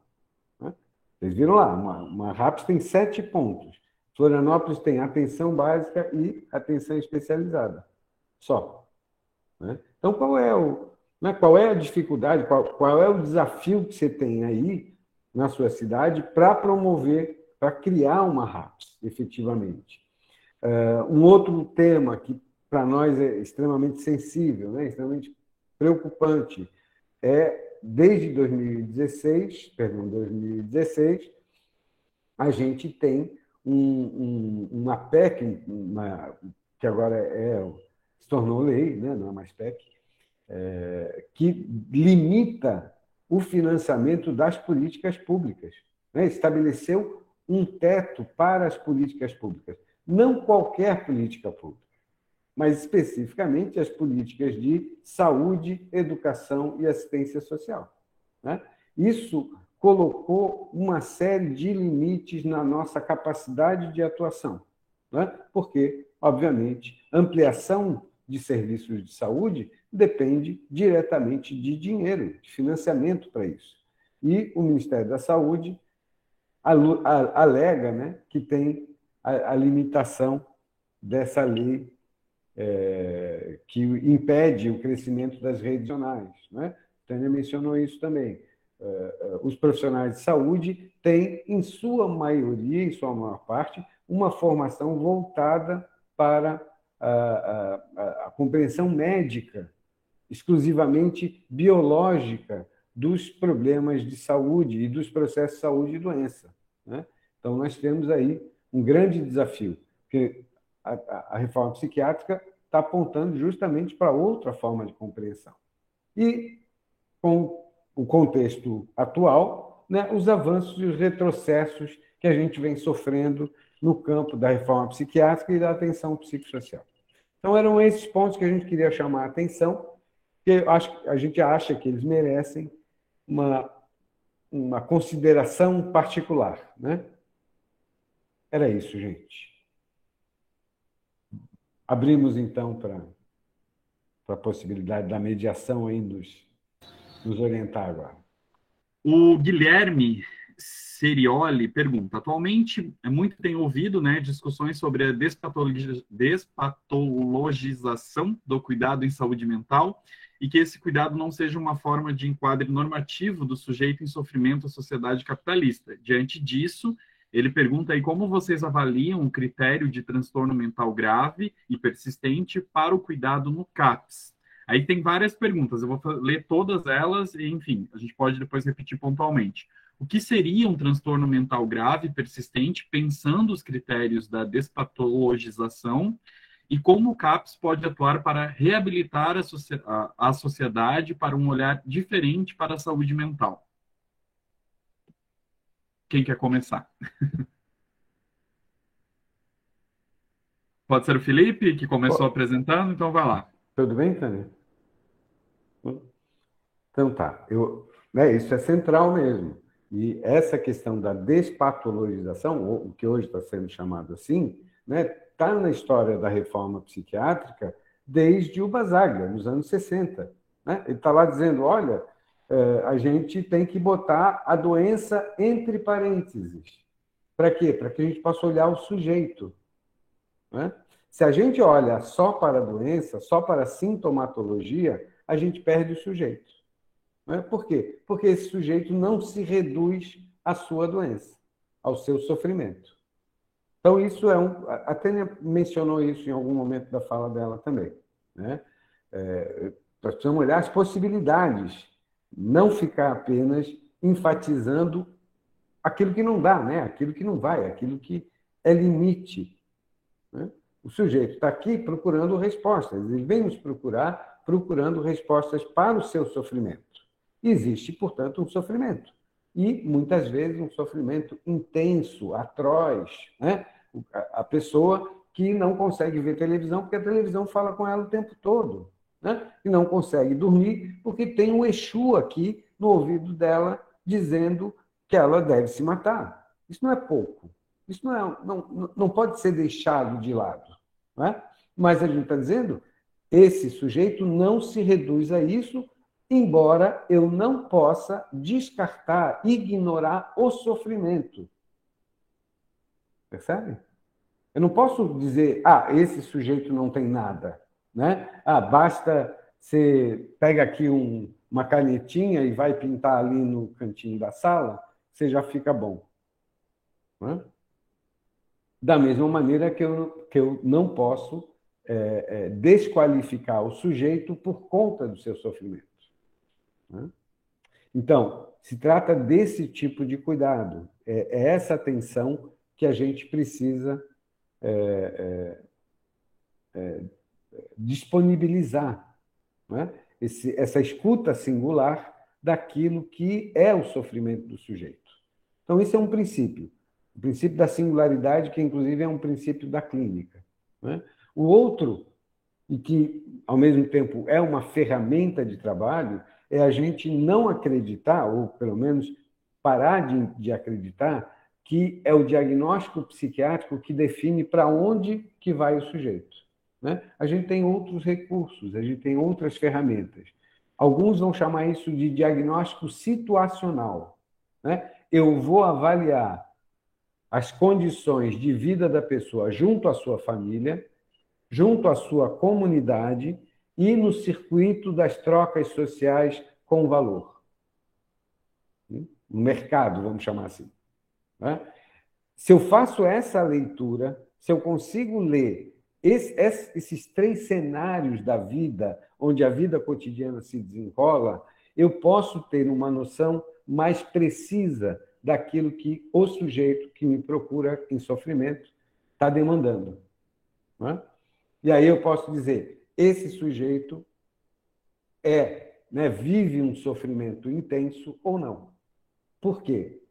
Né? Vocês viram lá, uma RAPS tem 7 pontos. Florianópolis tem atenção básica e atenção especializada. Só. Né? Então, qual é a dificuldade, qual é o desafio que você tem aí na sua cidade para promover, para criar uma RAPS, efetivamente? Um outro tema que para nós é extremamente sensível, né? Extremamente preocupante, desde 2016, a gente tem uma PEC, que agora se tornou lei, né? Não é mais PEC, que limita o financiamento das políticas públicas. Né? Estabeleceu um teto para as políticas públicas. Não qualquer política pública, mas especificamente as políticas de saúde, educação e assistência social. Né? Isso colocou uma série de limites na nossa capacidade de atuação, né? Porque, obviamente, ampliação de serviços de saúde depende diretamente de dinheiro, de financiamento para isso. E o Ministério da Saúde alega, né, que tem a limitação dessa lei que impede o crescimento das redes regionais. Né? Tânia mencionou isso também. Os profissionais de saúde têm, em sua maioria, em sua maior parte, uma formação voltada para a compreensão médica, exclusivamente biológica, dos problemas de saúde e dos processos de saúde e doença. Né? Então, nós temos aí um grande desafio, porque a reforma psiquiátrica está apontando justamente para outra forma de compreensão. E, com o contexto atual, né, os avanços e os retrocessos que a gente vem sofrendo no campo da reforma psiquiátrica e da atenção psicossocial. Então, eram esses pontos que a gente queria chamar a atenção, que a gente acha que eles merecem uma consideração particular. Né? Era isso, gente. Abrimos, então, para a possibilidade da mediação aí nos orientar agora. O Guilherme Serioli pergunta: atualmente, muito tem ouvido, né, discussões sobre a despatologização do cuidado em saúde mental e que esse cuidado não seja uma forma de enquadre normativo do sujeito em sofrimento à sociedade capitalista. Diante disso, ele pergunta aí como vocês avaliam o critério de transtorno mental grave e persistente para o cuidado no CAPS. Aí tem várias perguntas, eu vou ler todas elas e, enfim, a gente pode depois repetir pontualmente. O que seria um transtorno mental grave e persistente, pensando os critérios da despatologização, e como o CAPS pode atuar para reabilitar a sociedade para um olhar diferente para a saúde mental? Quem quer começar? Pode ser o Felipe, que começou apresentando, então vai lá. Tudo bem, Tânia? Então tá. Isso é central mesmo. E essa questão da despatologização, o que hoje está sendo chamado assim, está na história da reforma psiquiátrica desde o Basaglia, nos anos 60. Né? Ele está lá dizendo, olha, a gente tem que botar a doença entre parênteses. Para quê? Para que a gente possa olhar o sujeito. Né? Se a gente olha só para a doença, só para a sintomatologia, a gente perde o sujeito. Né? Por quê? Porque esse sujeito não se reduz à sua doença, ao seu sofrimento. Então, isso a Tânia mencionou isso em algum momento da fala dela também. Né? Nós precisamos olhar as possibilidades, não ficar apenas enfatizando aquilo que não dá, né? Aquilo que não vai, aquilo que é limite. Né? O sujeito está aqui procurando respostas, ele vem nos procurar procurando respostas para o seu sofrimento. Existe, portanto, um sofrimento. E, muitas vezes, um sofrimento intenso, atroz. Né? A pessoa que não consegue ver televisão porque a televisão fala com ela o tempo todo. Né? E não consegue dormir porque tem um Exu aqui no ouvido dela dizendo que ela deve se matar. Isso não é pouco. Isso não pode ser deixado de lado. Né? Mas a gente está dizendo, esse sujeito não se reduz a isso embora eu não possa descartar, ignorar o sofrimento. Percebe? Eu não posso dizer, esse sujeito não tem nada, né? Basta você pega aqui uma canetinha e vai pintar ali no cantinho da sala, você já fica bom. Né? Da mesma maneira que eu não posso desqualificar o sujeito por conta do seu sofrimento. Né? Então, se trata desse tipo de cuidado, é essa atenção que a gente precisa disponibilizar, né? Essa escuta singular daquilo que é o sofrimento do sujeito. Então, esse é um princípio. O princípio da singularidade, que inclusive é um princípio da clínica. Né? O outro, e que ao mesmo tempo é uma ferramenta de trabalho, é a gente não acreditar, ou pelo menos parar de acreditar, que é o diagnóstico psiquiátrico que define para onde que vai o sujeito. Né? A gente tem outros recursos, a gente tem outras ferramentas. Alguns vão chamar isso de diagnóstico situacional. Né? Eu vou avaliar as condições de vida da pessoa junto à sua família, junto à sua comunidade e no circuito das trocas sociais com valor. No mercado, vamos chamar assim. Né? Se eu faço essa leitura, se eu consigo ler esses 3 cenários da vida, onde a vida cotidiana se desenrola, eu posso ter uma noção mais precisa daquilo que o sujeito que me procura em sofrimento está demandando. Né? E aí eu posso dizer, esse sujeito vive um sofrimento intenso ou não. Por quê?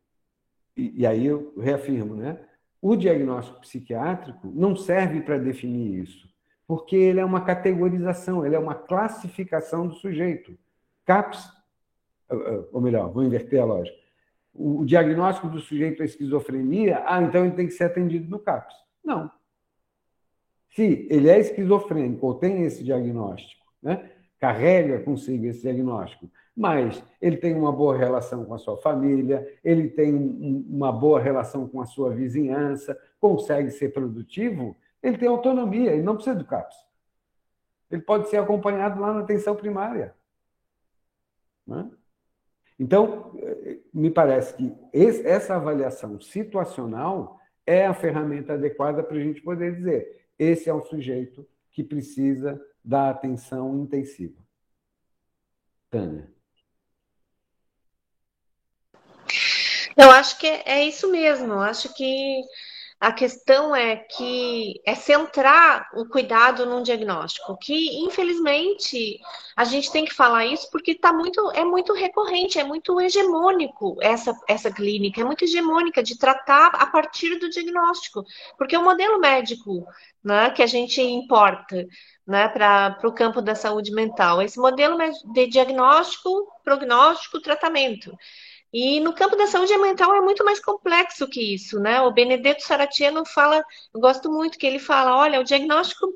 E aí eu reafirmo, né? O diagnóstico psiquiátrico não serve para definir isso, porque ele é uma categorização, ele é uma classificação do sujeito. CAPS, ou melhor, vou inverter a lógica. O diagnóstico do sujeito é esquizofrenia, então ele tem que ser atendido no CAPS. Não. Se ele é esquizofrênico ou tem esse diagnóstico, né, carrega consigo esse diagnóstico, mas ele tem uma boa relação com a sua família, ele tem uma boa relação com a sua vizinhança, consegue ser produtivo, ele tem autonomia, ele não precisa do CAPS. Ele pode ser acompanhado lá na atenção primária. Né? Então, me parece que essa avaliação situacional é a ferramenta adequada para a gente poder dizer esse é um sujeito que precisa da atenção intensiva. Tânia. Eu acho que é isso mesmo. Eu acho que a questão é centrar o cuidado num diagnóstico, que infelizmente a gente tem que falar isso porque é muito recorrente, é muito hegemônico essa clínica, é muito hegemônica de tratar a partir do diagnóstico, porque o modelo médico, né, que a gente importa, né, para o campo da saúde mental, esse modelo de diagnóstico, prognóstico, tratamento. E no campo da saúde mental é muito mais complexo que isso, né? O Benedetto Saraceno fala, eu gosto muito que ele fala, olha, o diagnóstico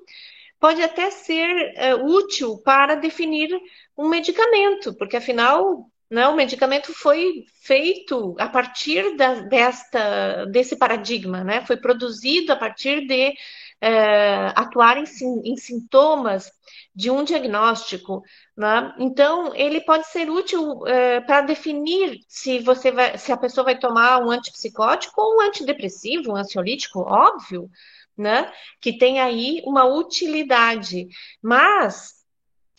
pode até ser útil para definir um medicamento, porque afinal, né, o medicamento foi feito a partir desse paradigma, né? Foi produzido a partir de atuar em sintomas de um diagnóstico. Né? Então, ele pode ser útil para definir se a pessoa vai tomar um antipsicótico ou um antidepressivo, um ansiolítico, óbvio, né? Que tem aí uma utilidade, mas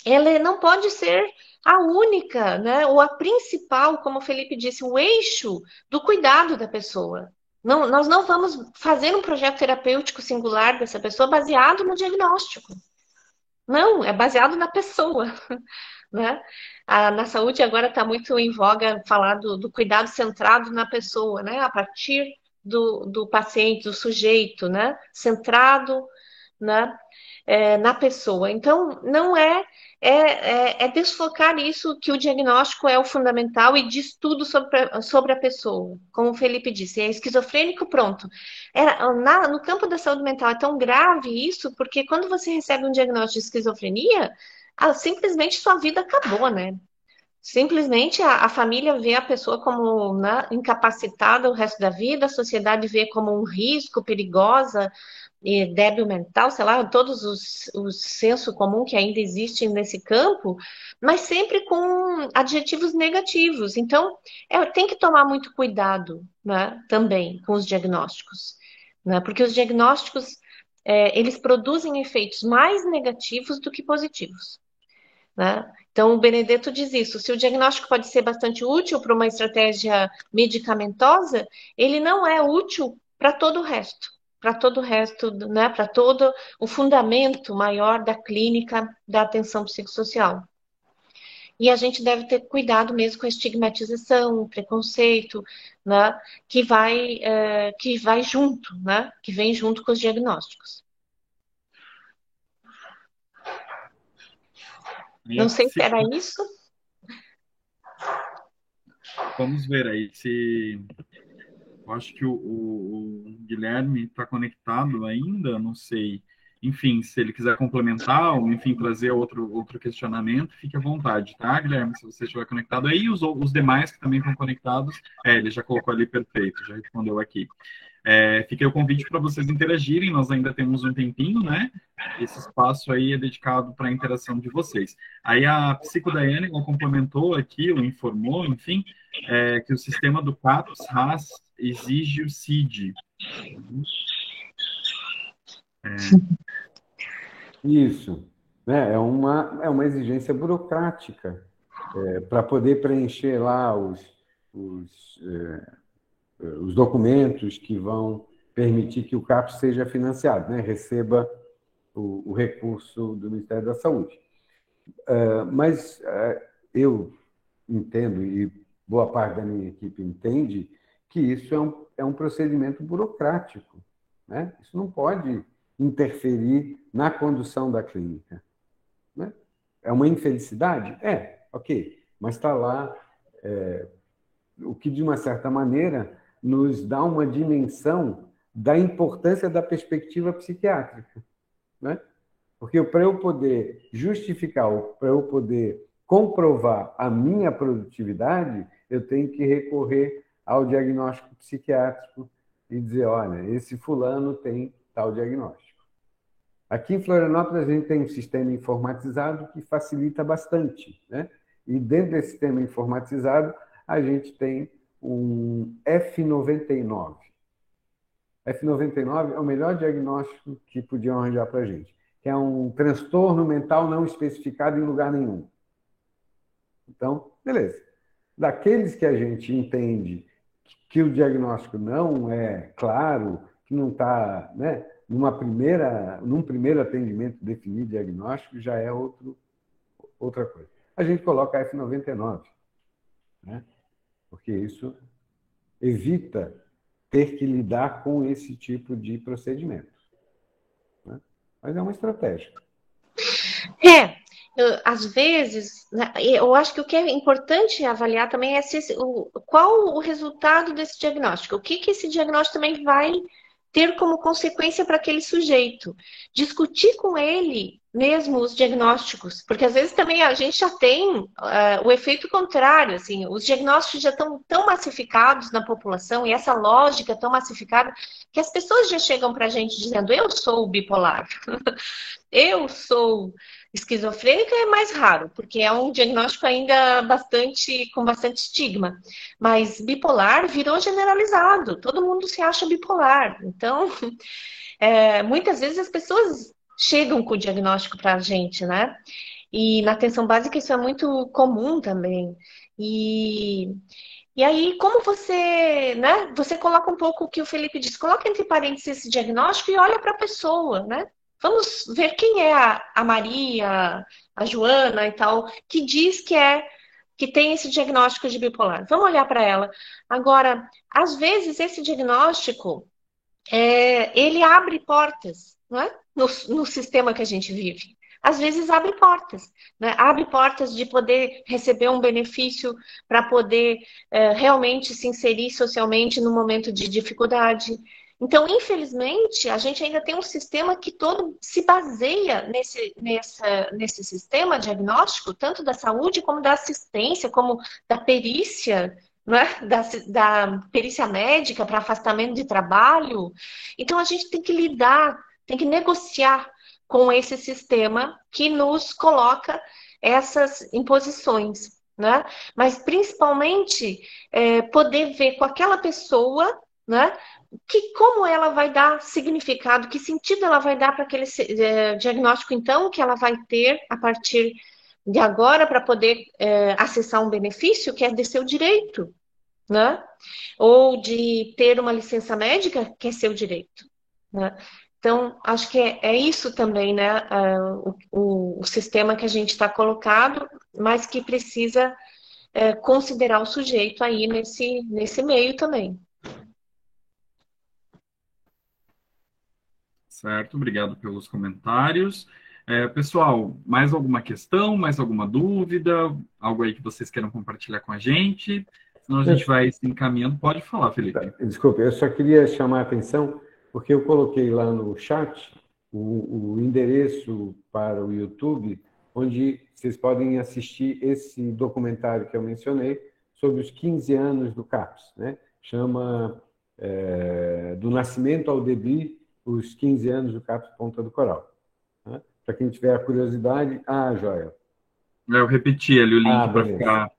ela não pode ser a única, né? Ou a principal, como o Felipe disse, o eixo do cuidado da pessoa. Não, nós não vamos fazer um projeto terapêutico singular dessa pessoa baseado no diagnóstico. Não, é baseado na pessoa. Né? Na saúde agora está muito em voga falar do cuidado centrado na pessoa, né? A partir do paciente, do sujeito, né? Centrado, né? Na pessoa. Então, não é desfocar isso que o diagnóstico é o fundamental e diz tudo sobre a pessoa. Como o Felipe disse, é esquizofrênico, pronto. No campo da saúde mental é tão grave isso, porque quando você recebe um diagnóstico de esquizofrenia, simplesmente sua vida acabou, né? Simplesmente a família vê a pessoa como, né, incapacitada o resto da vida, a sociedade vê como um risco, perigosa, e débil mental, sei lá, todos os senso comum que ainda existem nesse campo, mas sempre com adjetivos negativos. Então, tem que tomar muito cuidado, né, também com os diagnósticos, né, porque os diagnósticos, eles produzem efeitos mais negativos do que positivos, né? Então, o Benedetto diz isso: se o diagnóstico pode ser bastante útil para uma estratégia medicamentosa, ele não é útil para todo o resto, né? Para todo o fundamento maior da clínica da atenção psicossocial. E a gente deve ter cuidado mesmo com a estigmatização, o preconceito, né? Que vai junto, né? Que vem junto com os diagnósticos. Não sei se era isso. Vamos ver aí se... Eu acho que o Guilherme está conectado ainda, não sei. Enfim, se ele quiser complementar ou, enfim, trazer outro questionamento, fique à vontade, tá, Guilherme? Se você estiver conectado aí, os demais que também estão conectados, ele já colocou ali perfeito, já respondeu aqui. Fica aí o convite para vocês interagirem, nós ainda temos um tempinho, né? Esse espaço aí é dedicado para a interação de vocês. Aí a Psicodaiane complementou aqui, ou informou, enfim, que o sistema do CAPS-RAS exige o CID. Isso, né? É uma exigência burocrática para poder preencher lá os documentos que vão permitir que o CAPS seja financiado, né? Receba o recurso do Ministério da Saúde. Mas eu entendo, e boa parte da minha equipe entende, que isso é um procedimento burocrático, né? Isso não pode interferir na condução da clínica, né? É uma infelicidade? Ok, mas está lá o que, de uma certa maneira, nos dá uma dimensão da importância da perspectiva psiquiátrica, né? Porque para eu poder justificar, para eu poder comprovar a minha produtividade, eu tenho que recorrer ao diagnóstico psiquiátrico e dizer, olha, esse fulano tem tal diagnóstico. Aqui em Florianópolis, a gente tem um sistema informatizado que facilita bastante, né? E dentro desse sistema informatizado, a gente tem um F99. F99 é o melhor diagnóstico que podiam arranjar para a gente, que é um transtorno mental não especificado em lugar nenhum. Então, beleza. Daqueles que a gente entende que o diagnóstico não é claro, que não está, né, num primeiro atendimento definir diagnóstico, já é outra coisa. A gente coloca F99, né, porque isso evita ter que lidar com esse tipo de procedimento, né? Mas é uma estratégia. Às vezes, né, eu acho que o que é importante avaliar também é qual o resultado desse diagnóstico, o que esse diagnóstico também vai ter como consequência para aquele sujeito. Discutir com ele mesmo os diagnósticos, porque às vezes também a gente já tem o efeito contrário, assim, os diagnósticos já estão tão massificados na população e essa lógica tão massificada que as pessoas já chegam para a gente dizendo, eu sou bipolar, eu sou esquizofrênica, é mais raro, porque é um diagnóstico ainda com bastante estigma. Mas bipolar virou generalizado, todo mundo se acha bipolar. Então, muitas vezes as pessoas chegam com o diagnóstico para a gente, né? E na atenção básica isso é muito comum também. E aí, como você, né? Você coloca um pouco o que o Felipe disse, coloca entre parênteses esse diagnóstico e olha para a pessoa, né? Vamos ver quem é a Maria, a Joana e tal, que diz que tem esse diagnóstico de bipolar. Vamos olhar para ela. Agora, às vezes esse diagnóstico ele abre portas, não é? No sistema que a gente vive. Às vezes abre portas, né? Abre portas de poder receber um benefício para poder realmente se inserir socialmente no momento de dificuldade. Então, infelizmente, a gente ainda tem um sistema que todo se baseia nesse sistema diagnóstico, tanto da saúde como da assistência, como da perícia, né? Da perícia médica para afastamento de trabalho. Então, a gente tem que lidar, tem que negociar com esse sistema que nos coloca essas imposições, né? Mas, principalmente, poder ver com aquela pessoa, né? Como ela vai dar significado, que sentido ela vai dar para aquele diagnóstico, então, que ela vai ter a partir de agora para poder acessar um benefício que é de seu direito, né? Ou de ter uma licença médica que é seu direito, né? Então, acho que é isso também, né? O sistema que a gente está colocado, mas que precisa considerar o sujeito aí nesse meio também. Certo, obrigado pelos comentários. Pessoal, mais alguma questão, mais alguma dúvida? Algo aí que vocês queiram compartilhar com a gente? Senão a gente vai se encaminhando. Pode falar, Felipe. Desculpe, eu só queria chamar a atenção, porque eu coloquei lá no chat o endereço para o YouTube, onde vocês podem assistir esse documentário que eu mencionei sobre os 15 anos do CAPS, né? Chama Do Nascimento ao DEBI, os 15 anos do CAPS Ponta do Coral. Né? Para quem tiver a curiosidade... joia. Eu repeti ali o link para beleza. ficar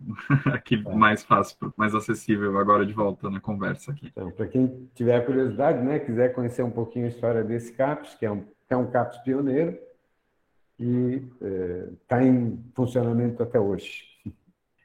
aqui mais fácil, mais acessível agora de volta na conversa aqui. Então, para quem tiver a curiosidade, né, quiser conhecer um pouquinho a história desse CAPS, que é um CAPS pioneiro, e está em funcionamento até hoje.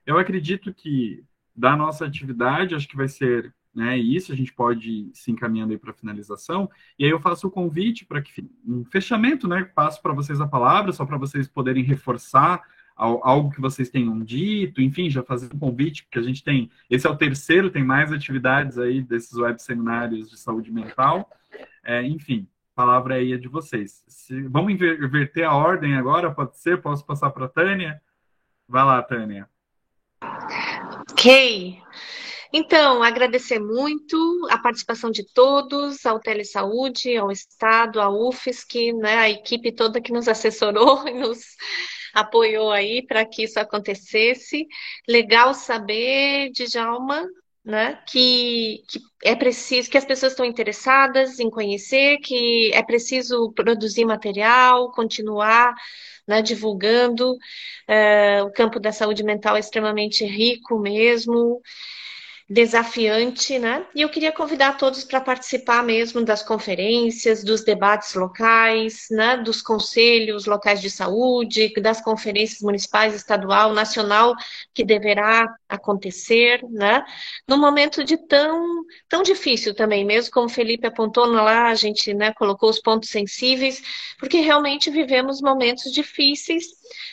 Eu acredito que da nossa atividade, acho que vai ser, né, isso, a gente pode ir se encaminhando aí para a finalização, e aí eu faço o convite para que, em fechamento, né, passo para vocês a palavra, só para vocês poderem reforçar algo que vocês tenham dito, enfim, já fazer um convite, porque a gente tem, esse é o terceiro, tem mais atividades aí desses web seminários de saúde mental, enfim, a palavra aí é de vocês. Vamos inverter a ordem agora, pode ser? Posso passar para a Tânia? Vai lá, Tânia. Ok. Então, agradecer muito a participação de todos, ao Telesaúde, ao Estado, à UFSC, né, a equipe toda que nos assessorou e nos apoiou aí para que isso acontecesse. Legal saber, Djalma, né, que é preciso, que as pessoas estão interessadas em conhecer, que é preciso produzir material, continuar, né, divulgando. O campo da saúde mental é extremamente rico mesmo, desafiante, né? E eu queria convidar todos para participar mesmo das conferências, dos debates locais, né? Dos conselhos locais de saúde, das conferências municipais, estadual, nacional, que deverá acontecer, né? Num momento de tão difícil também, mesmo como o Felipe apontou lá, a gente, né, colocou os pontos sensíveis, porque realmente vivemos momentos difíceis,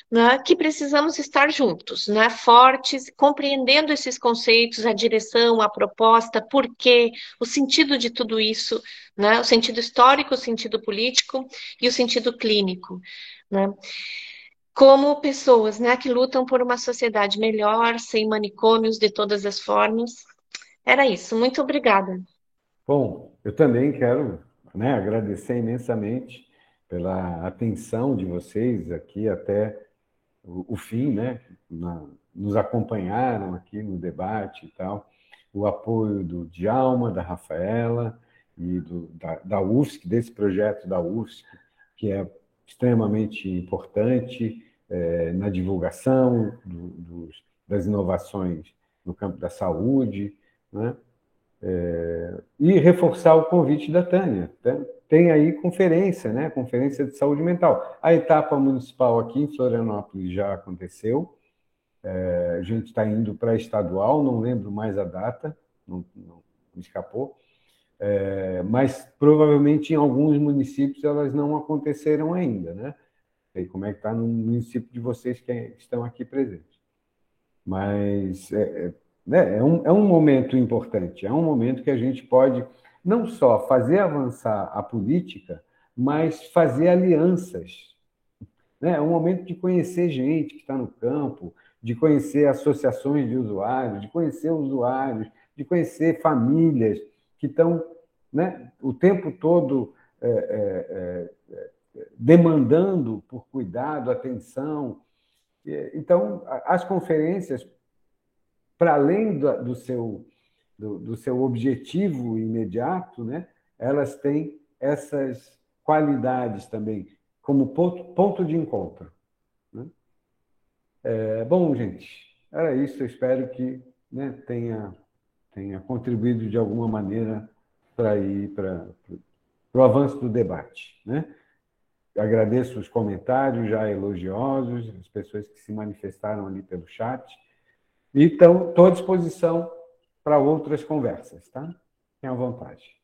né, que precisamos estar juntos, né, fortes, compreendendo esses conceitos, a direção, a proposta, por quê, o sentido de tudo isso, né, o sentido histórico, o sentido político e o sentido clínico, né. Como pessoas, né, que lutam por uma sociedade melhor, sem manicômios de todas as formas. Era isso. Muito obrigada. Bom, eu também quero, né, agradecer imensamente pela atenção de vocês aqui até o fim, né? Nos acompanharam aqui no debate e tal. O apoio do Djalma, da Rafaela e da UFSC, desse projeto da UFSC, que é extremamente importante na divulgação das inovações no campo da saúde, né? E reforçar o convite da Tânia. Tem aí conferência, né? Conferência de saúde mental. A etapa municipal aqui em Florianópolis já aconteceu. A gente está indo para a estadual, não lembro mais a data, não me escapou. Mas provavelmente em alguns municípios elas não aconteceram ainda, né? Sei como é que está no município de vocês que estão aqui presentes. Mas é um momento importante, é um momento que a gente pode não só fazer avançar a política, mas fazer alianças. Né? É um momento de conhecer gente que está no campo, de conhecer associações de usuários, de conhecer usuários, de conhecer famílias que estão né, o tempo todo demandando por cuidado, atenção. Então, as conferências, para além do seu objetivo imediato, né, elas têm essas qualidades também, como ponto de encontro. Né? Bom, gente, era isso. Eu espero que, né, tenha contribuído de alguma maneira para o avanço do debate. Né? Agradeço os comentários já elogiosos, as pessoas que se manifestaram ali pelo chat. E estou à disposição para outras conversas, tá? Tenha vontade.